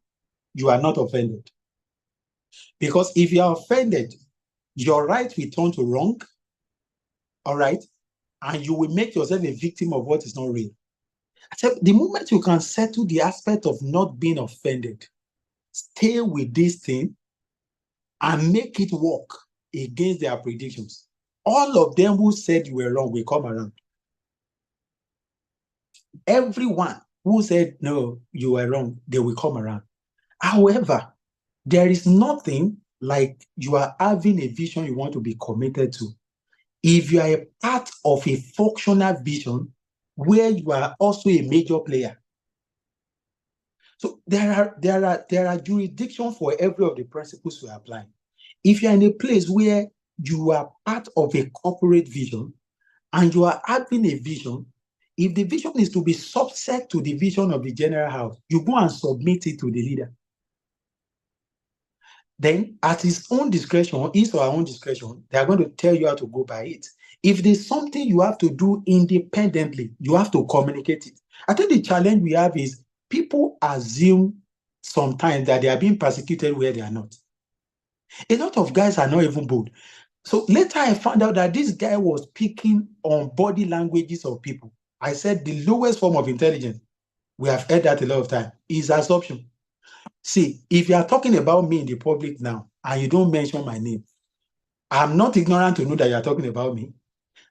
you are not offended. Because if you are offended, your right will turn to wrong, all right? And you will make yourself a victim of what is not real. I said, the moment you can settle the aspect of not being offended, stay with this thing and make it work against their predictions. All of them who said you were wrong will come around. Everyone who said, no, you were wrong, they will come around. However, there is nothing like you are having a vision you want to be committed to. If you are a part of a functional vision where you are also a major player. So there are jurisdictions for every of the principles we are applying. If you are in a place where you are part of a corporate vision and you are having a vision, if the vision is to be subset to the vision of the general house, you go and submit it to the leader. Then at his or our own discretion, they are going to tell you how to go by it. If there's something you have to do independently, you have to communicate it. I think the challenge we have is people assume sometimes that they are being persecuted where they are not. A lot of guys are not even bold. So later I found out that this guy was picking on body languages of people. I said the lowest form of intelligence, we have heard that a lot of time, is assumption. See, if you are talking about me in the public now and you don't mention my name, I'm not ignorant to know that you are talking about me.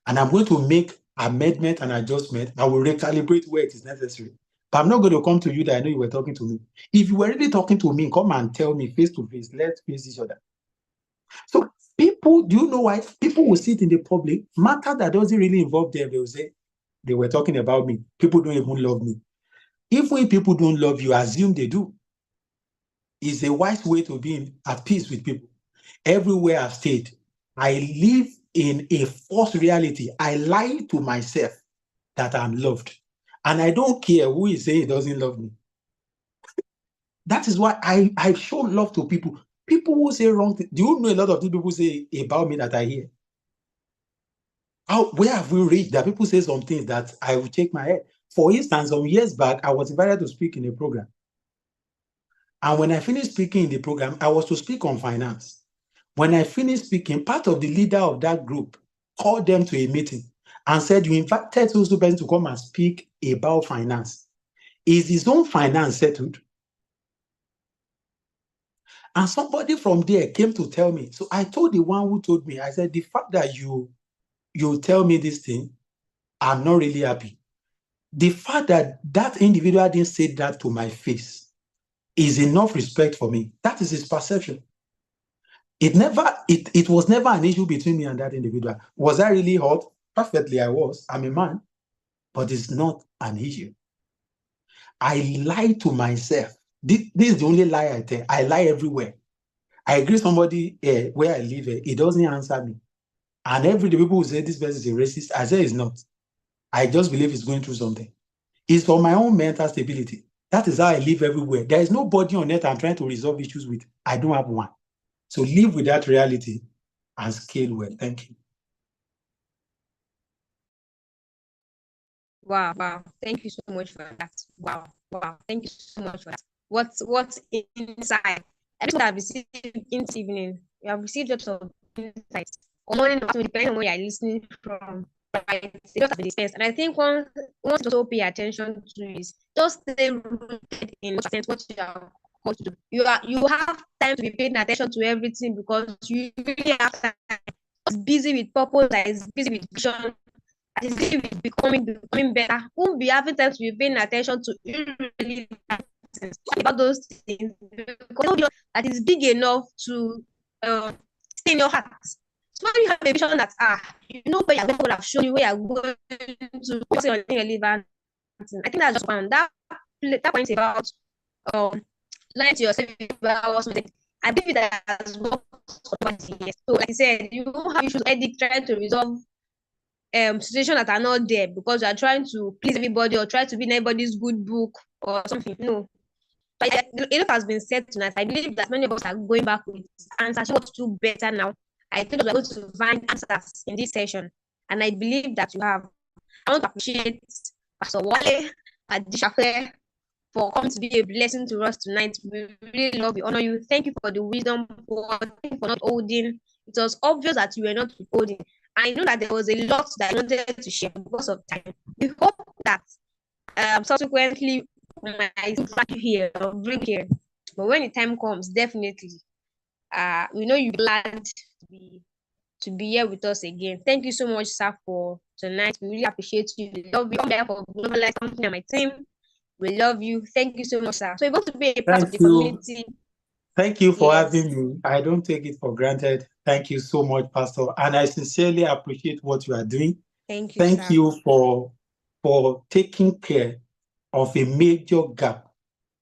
And I'm going to make amendment and adjustment. I will recalibrate where it is necessary. But I'm not going to come to you that I know you were talking to me. If you were really talking to me, come and tell me face to face. Let's face each other. So people, do you know why people will sit in the public? Matter that doesn't really involve them, they will say they were talking about me. People don't even love me. Even if people don't love you, assume they do. It's a wise way to be at peace with people. Everywhere I've stayed, I live in a false reality. I lie to myself that I'm loved. And I don't care who is saying he doesn't love me. That is why I show love to people. People who say wrong things. Do you know a lot of these people say about me that I hear? Where have we reached that people say some things that I will shake my head? For instance, some years back, I was invited to speak in a program. And when I finished speaking in the program, I was to speak on finance. When I finished speaking, part of the leader of that group called them to a meeting and said, you invited those two persons to come and speak about finance. Is his own finance settled? And somebody from there came to tell me. So I told the one who told me, I said, the fact that you tell me this thing, I'm not really happy. The fact that that individual didn't say that to my face is enough respect for me. That is his perception. It was never an issue between me and that individual. Was I really hot? Perfectly, I was. I'm a man. But it's not an issue. I lie to myself. This is the only lie I tell. I lie everywhere. I agree somebody where I live, he doesn't answer me. And every day people will say this person is a racist. I say it's not. I just believe he's going through something. It's for my own mental stability. That is how I live everywhere. There is nobody on earth I'm trying to resolve issues with. I don't have one. So live with that reality and scale well. Thank you. Wow, wow. Thank you so much for that. Wow, wow. Thank you so much for that. What's inside? Everything I've received in this evening, you have received lots of insights. Or morning, depending on where you're listening from. Right? They just have to dispense. And I think one to also pay attention to is just stay rooted in what you are called to do. You have time to be paying attention to everything because you really have time. Just busy with purpose, that is busy with vision, that is busy with becoming better. Won't be having time to be paying attention to irrelevant things about those things because that is big enough to stay in your heart. So when you have a vision that you know where you're going to have shown you where you're going to focus on irrelevant things. I think that's just one. That point about learning to yourself about what's needed. I believe that has worked for 20 years. So like I said, you have issues already trying to resolve situations that are not there because you are trying to please everybody or try to be in everybody's good book or something. No. But a lot has been said tonight. I believe that many of us are going back with answers. What to do better now? I think we're going to find answers in this session. And I believe that you have. I want to appreciate Pastor Wale Adishakle for coming to be a blessing to us tonight. We really love you, honor you. Thank you for the wisdom, for not holding. It was obvious that you were not holding. I know that there was a lot that I wanted to share because of time. We hope that subsequently we might back here or bring here. But when the time comes, definitely, we know you're glad to be here with us again. Thank you so much, sir, for tonight. We really appreciate you. We love you. On behalf of Global Life Company and my team, we love you. Thank you so much, sir. So you're going to be a part of the community. Thank you for having me. I don't take it for granted. Thank you so much, Pastor. And I sincerely appreciate what you are doing. Thank you, Thank sir. you for taking care of a major gap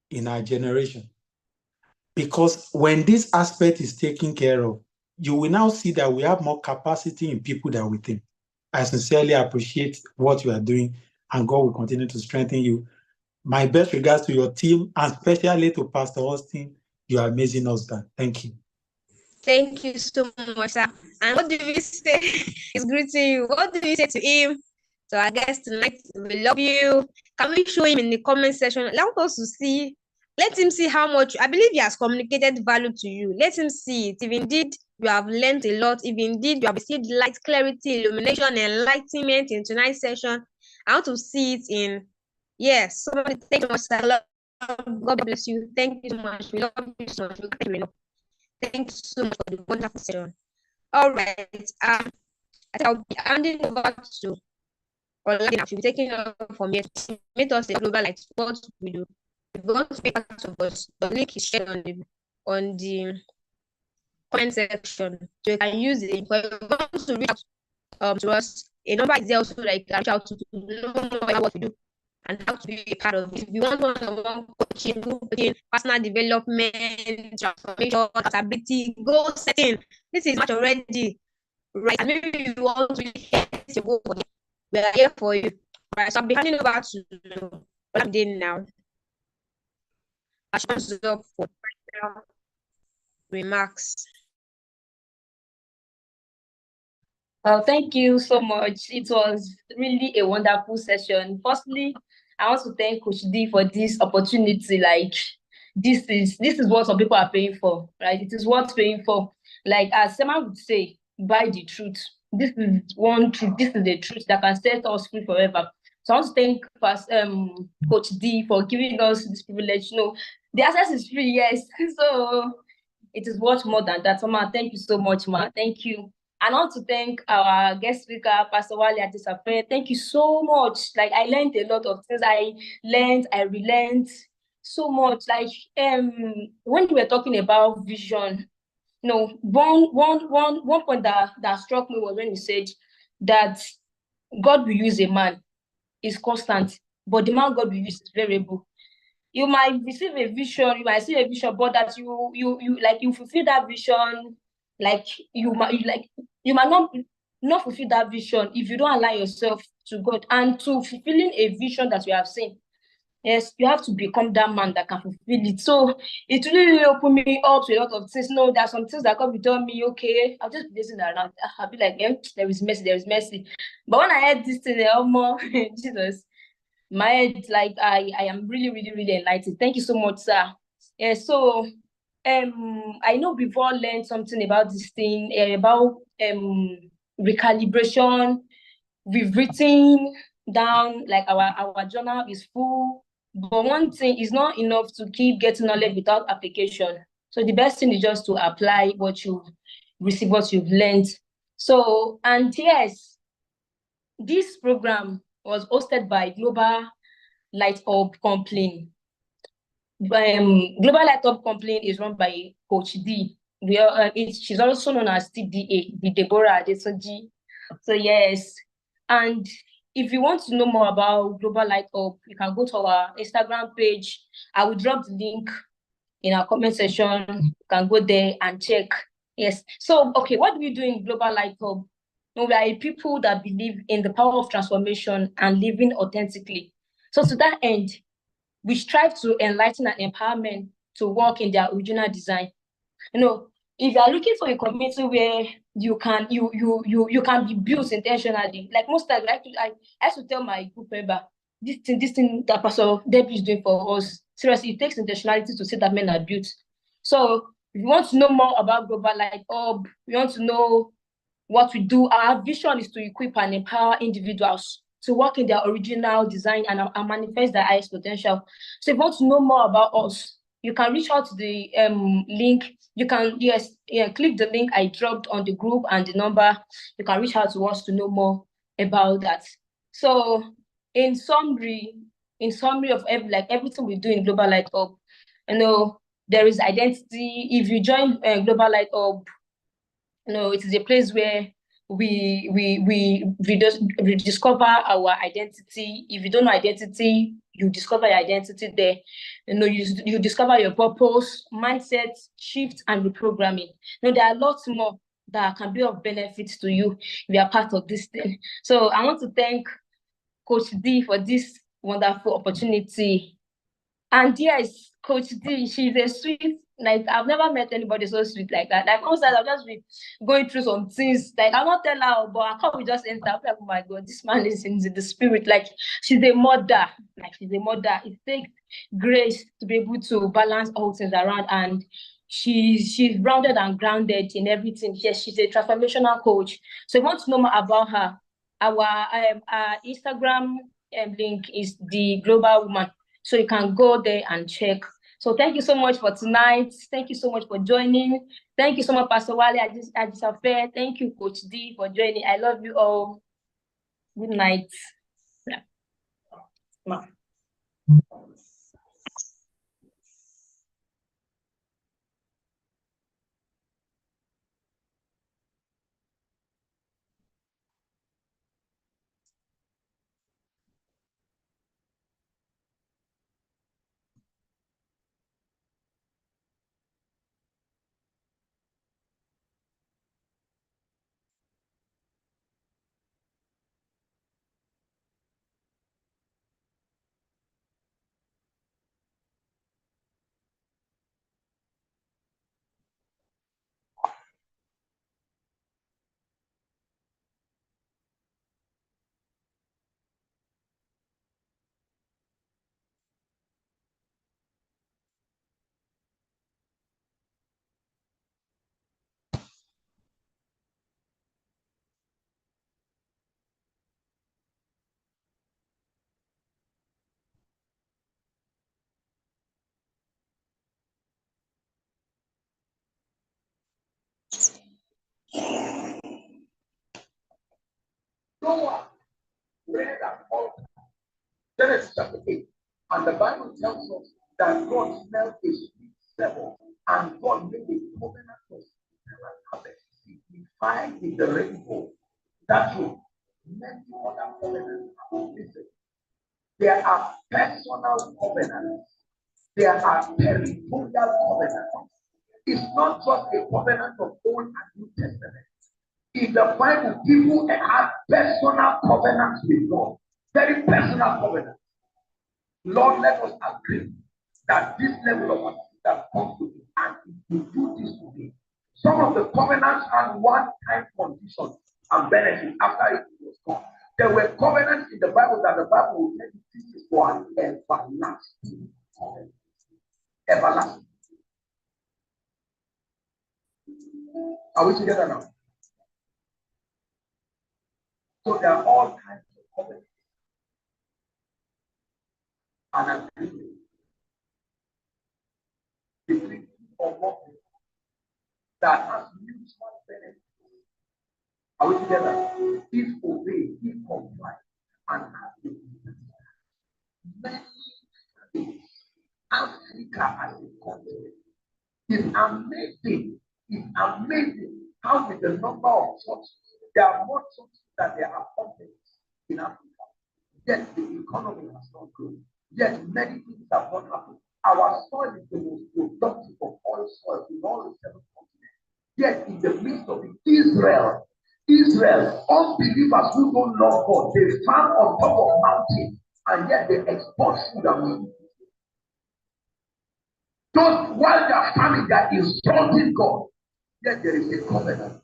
in our generation. Because when this aspect is taken care of, you will now see that we have more capacity in people than we think. I sincerely appreciate what you are doing, and God will continue to strengthen you. My best regards to your team, and especially to Pastor Austin. You are amazing husband. Thank you. Thank you so much, sir. And what do we say? He's greeting you. What do we say to him? So I guess tonight we love you. Can we show him in the comment section? Let us to see. Let him see how much. I believe he has communicated value to you. Let him see it. If indeed you have learned a lot, if indeed you have received light, clarity, illumination, enlightenment in tonight's session, I want to see it in. Yes, somebody thank you so much, sir. God bless you. Thank you so much. We love you so much. Thank you so much for the wonderful session. All right. I think I'll be handing over to Oladina. She'll be taking over from here to meet us a global like what we do. If you want to be part of us, the link is shared on the comment section. So you can use it. If you want to reach out to us, a number is there also like reach out to know more about what we do and how to be a part of it. If you want one-on-one coaching, personal development, transformation, accountability, goal setting, this is much already, right? And maybe you want to hit your goal, we are here for you. Right, so I'll be handing over to what I'm doing now. Up for final remarks. Thank you so much. It was really a wonderful session. Firstly, I want to thank Coach D for this opportunity. Like this is what some people are paying for, right? It is worth paying for. Like as someone would say, buy the truth. This is one truth. This is the truth that can set us free forever. So I want to thank Coach D for giving us this privilege. The access is free, yes. So it is worth more than that. So, ma, thank you so much, ma. Thank you. And I want to thank our guest speaker, Pastor Wale Adishakle. Thank you so much. Like I learned a lot of things. I relearned so much. Like when we were talking about vision, one point that struck me was when you said that God will use a man is constant, but the man God will use is variable. You might receive a vision, but that you fulfill that vision, like you might not not fulfill that vision if you don't allow yourself to God and to fulfilling a vision that you have seen. Yes, you have to become that man that can fulfill it. So it really opened me up to a lot of things. No, there are some things that God will tell me, okay, I'll just be listening around. I'll be like, there is mercy, there is mercy. But when I heard this thing, more Jesus, my head, like I am really, really, really enlightened. Thank you so much, sir. Yeah, so I know we've all learned something about this thing, about recalibration. We've written down, like our journal is full, but one thing is not enough to keep getting knowledge without application. So the best thing is just to apply what you receive, what you've learned. So, and yes, this program was hosted by Global Light Up Company. Global Light Up Company is run by Coach D. She's also known as TDA, the Deborah Adesoji. So yes, and if you want to know more about Global Light Up, you can go to our Instagram page. I will drop the link in our comment section. You can go there and check. Yes. So, okay, what do we do in Global Light Up? We are people that believe in the power of transformation and living authentically. So to that end, we strive to enlighten and empower men to work in their original design. If you are looking for a community where you can be built intentionally, like most times I have to tell my group member, this thing that Pastor Debbie is doing for us, seriously, it takes intentionality to see that men are built. So if you want to know more about Global Light Up, you want to know what we do, our vision is to equip and empower individuals to work in their original design and manifest their highest potential. So if you want to know more about us, you can reach out to the link. You can, click the link I dropped on the group and the number. You can reach out to us to know more about that. So in summary of everything we do in Global Light Up, there is identity. If you join Global Light Up, it is a place where we discover our identity. If you don't know identity, you discover your identity there. You discover your purpose, mindset, shift, and reprogramming. There are lots more that can be of benefit to you if you are part of this thing. So I want to thank Coach D for this wonderful opportunity. And yes, Coach D, she's a sweet, like I've never met anybody so sweet like that. Like most times I'll just be going through some things, like I'll not tell her, but I can't just enter. I'm like, oh my God, this man is in the spirit. Like she's a mother. It takes grace to be able to balance all things around, and she's rounded and grounded in everything. Yes, she's a transformational coach. So if you want to know more about her, our Instagram link is the Global Woman. So you can go there and check. So thank you so much for tonight. Thank you so much for joining. Thank you so much, Pastor Wale Ajisafe. Thank you, Coach D, for joining. I love you all. Good night. Yeah. Noah read about Genesis chapter 8, and the Bible tells us that God smelled a sweet savour, and God made a covenant of harvest, signified in the rainbow. That's true. Many other covenants are listed. There are personal covenants. There are territorial covenants. It's not just a covenant of Old and New Testament. In the Bible, people have personal covenants with God. Very personal covenants. Lord, let us agree that this level of assistance comes to me, and if you do this to me. Some of the covenants had one-time conditions and benefits after it was gone. There were covenants in the Bible that the Bible will tell you this is for an everlasting covenant. Everlasting. Are we together now? So there are all kinds of covenants and agreement between two or more people that has mutual benefit. Are we together? If obey, if comply, and have many things. Africa as a continent. It's amazing. It's amazing how with the number of churches, there are more churches than there are companies in Africa. Yet the economy has not grown. Yet many things have not happened. Our soil is the most productive of all soils in all the 7 continents. Yet in the midst of it, Israel, unbelievers who don't love God, they stand on top of mountains and yet they export food and meat. Just while they are farming, they are insulting God. Yet there is a covenant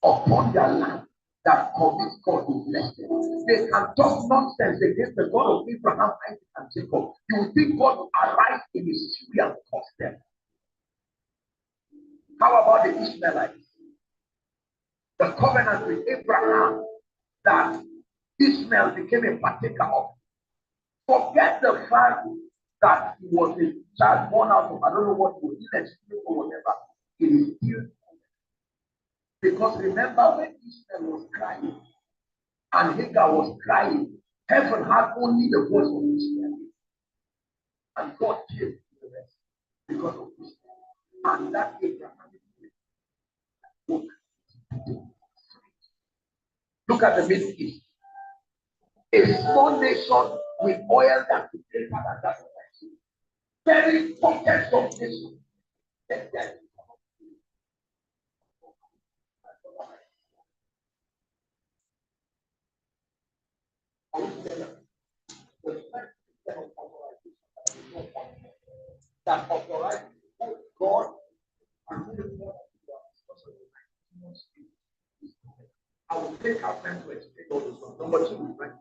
upon their land that commits God to bless them. They can talk nonsense against the God of Abraham, Isaac, and Jacob. You will think God will arise in his fury and curse them. How about the Ishmaelites? The covenant with Abraham that Ishmael became a partaker of. Forget the fact that he was a child born out of, I don't know what he was, inexperienced or whatever. It is still. Because remember when Ishmael was crying and Hagar was crying, heaven had only the voice of Ishmael. And God came to the rest because of Ishmael. And that Abraham. Look at the Middle East. A small nation with oil that could take part that. Very pockets of nation. That authorize God and I will take our time to explain all this one. Number 2, we write it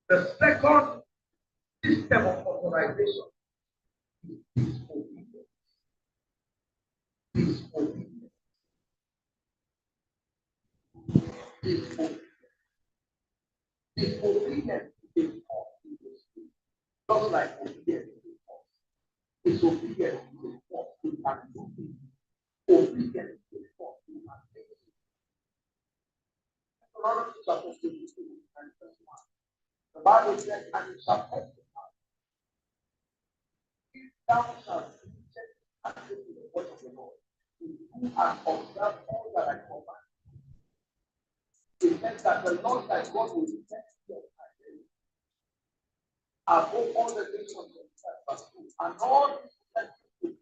down. The second system of authorization is disobedience. Disobedience. Disobedience. Disobedience is a force in the spirit. Just like obedience is a force. Disobedience is a force in activity. Obedience is a force in activity. The Bible says, and it shall come to pass, if thou shalt listen unto the voice of the Lord, to do and observe all that I command. It meant that the Lord thy God will set your identity above all the things of yourself, and all these things will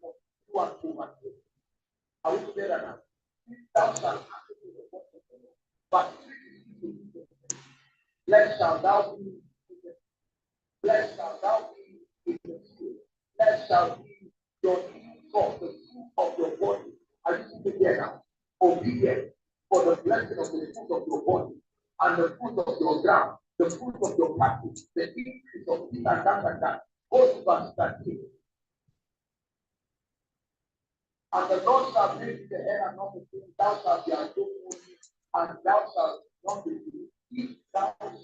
do and overtake. Are we together now? If thou shalt hearken to the voice of the Lord, but blessed shall thou be, blessed shall thou be in the field, blessed shall be your income, the fruit of your body. Are you sitting there now? Obedience for the blessing of the fruit of your body and the fruit of your ground, the fruit of your practice, the increase of this and that and that. Go to verse 13. And the Lord shall make the head and not the tail, thou shalt be above only, and thou shalt not be beneath. If thou shalt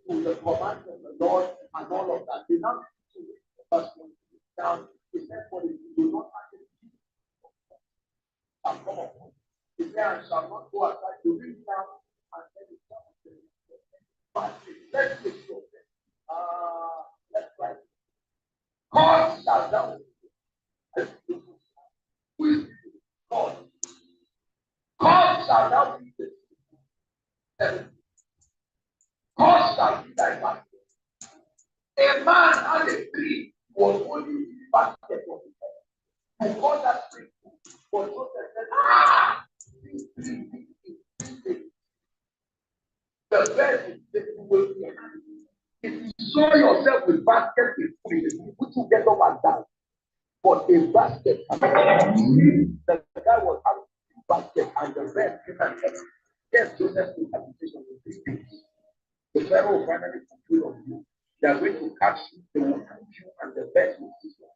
to the command of the Lord and all of that. They now to verse 1 down. He said, for if you do not actually shall come upon. He said, and shall not go aside to reach down and then it comes. But let's get your let's try. God shall thou with God. God shall thou be the God shall be thy master. A man had a tree was only basket of the bird. You call that free food. But Joseph said, the bird is taken away from your hand. If you show yourself with basket with food, you put you get up and down. But a basket, the guy was having a basket and the rest came and said, yes, Joseph's interpretation of these things. The Pharaoh will finally conclude on you. They are going to catch you, they will catch you, and the best will see you.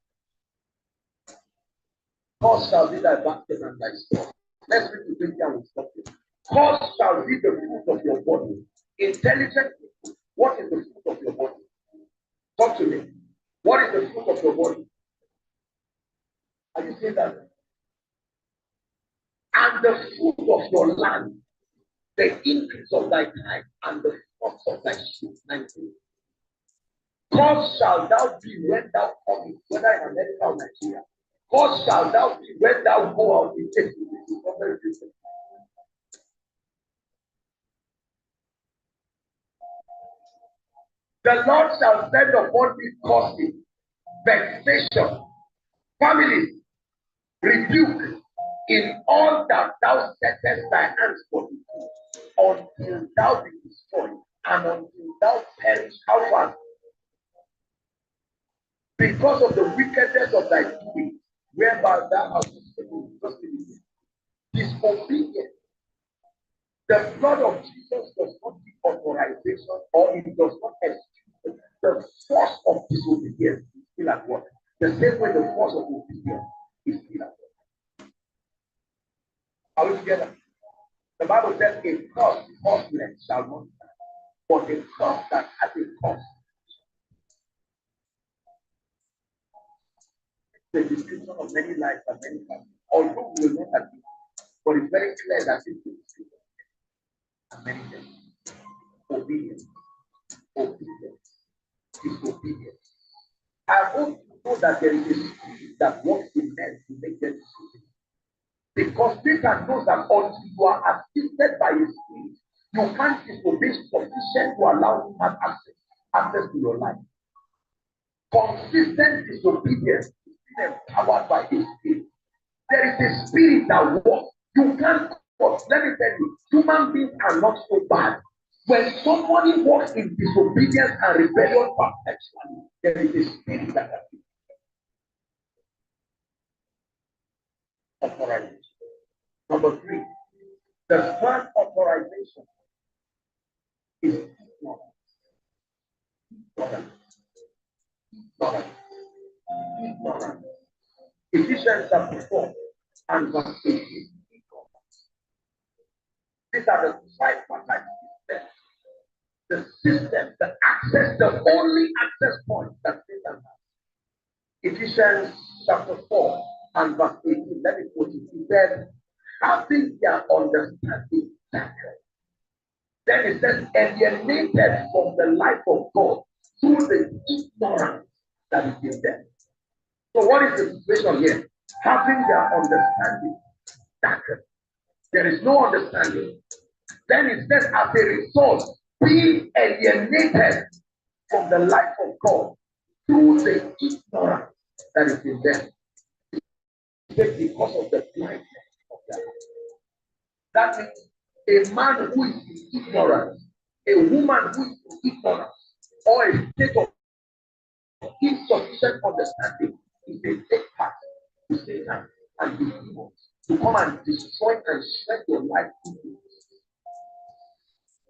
Cause shall be thy basket and thy store. Let's read the 20 and we'll stop here. Cause shall be the fruit of your body. Intelligent people, what is the fruit of your body? Talk to me. What is the fruit of your body? Are you saying that? And the fruit of your land, the increase of thy time, and the fruit of thy sheep. 19. God shall thou be when thou comest, whether in America or Nigeria. God shall thou be when thou go out in faith. The Lord shall send upon thee causes, vexation, families, rebuke in all that thou settest thy hands for thee, until thou be destroyed, and until thou perish. How far? Because of the wickedness of thy doing, whereby thou hast disobedient. The blood of Jesus does not give authorization, or it does not excuse the force of disobedience is still at work. The same way the force of obedience is still at work. Are we together? The Bible says, a cross costless shall not stand, but a cross that has a cost. The description of many lives and many families. Although we will not agree, but it's very clear that it's the description of many things. Obedience, obedience, disobedience. I hope you know that there is a spirit that works in men to make them disobedient. Because Satan knows that until you are assisted by a spirit, you can't disobey sufficient to allow him to have access to your life. Consistent disobedience is being empowered by a spirit. There is a spirit that works. You can't cause. Let me tell you, human beings are not so bad. When somebody walks in disobedience and rebellion perfectly, there is a spirit that has authorization. Number 3, the third authorization is ignorance. Ephesians chapter 4 and verse 18. These are the 5 systems. The system, the access, the only access point that Satan has. Ephesians chapter 4 and verse 18. Let me quote it. He said, having their understanding darkened. Then it says, alienated from the life of God through the ignorance that is in them. So what is the situation here? Having their understanding darkened. There is no understanding. Then it says, as a result, being alienated from the life of God through the ignorance that is in them. Because of the blindness of their life. That means a man who is in ignorance, a woman who is in ignorance, or a state of insufficient understanding is a take part to Satan and his demons to come and destroy and shred your life.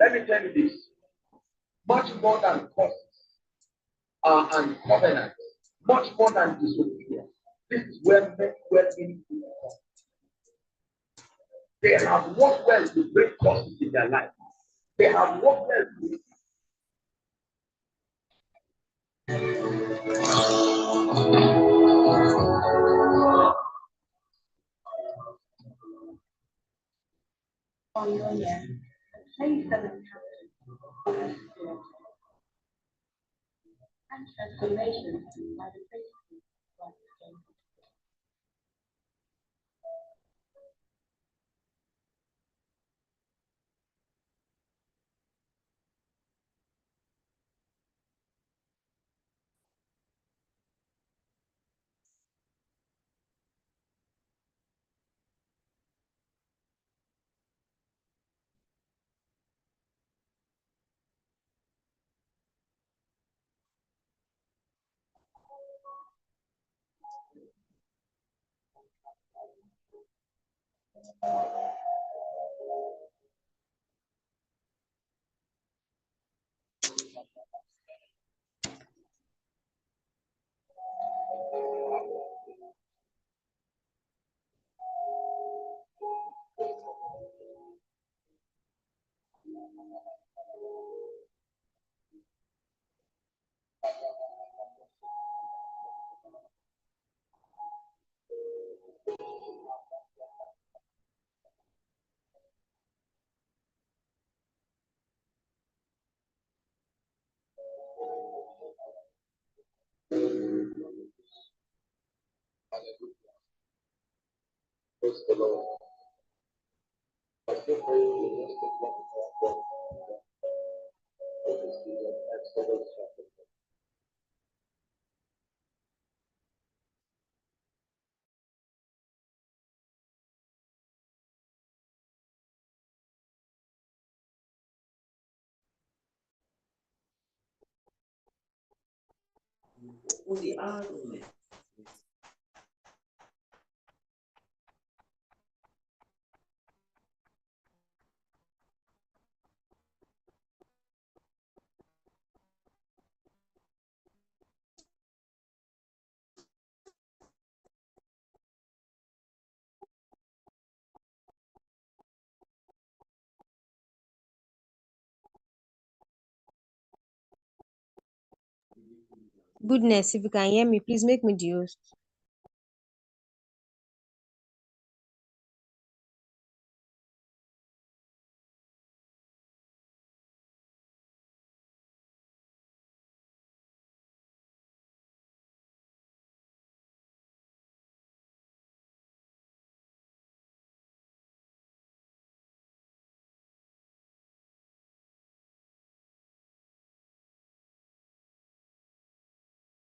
Let me tell you this. Much more than costs and covenants, much more than disobedience. This is where many well-meaning people come. They have worked well to break costs in their life. They have worked well to and transformation by the principle of Praise the Lord. Goodness, if you can hear me, please make me the host.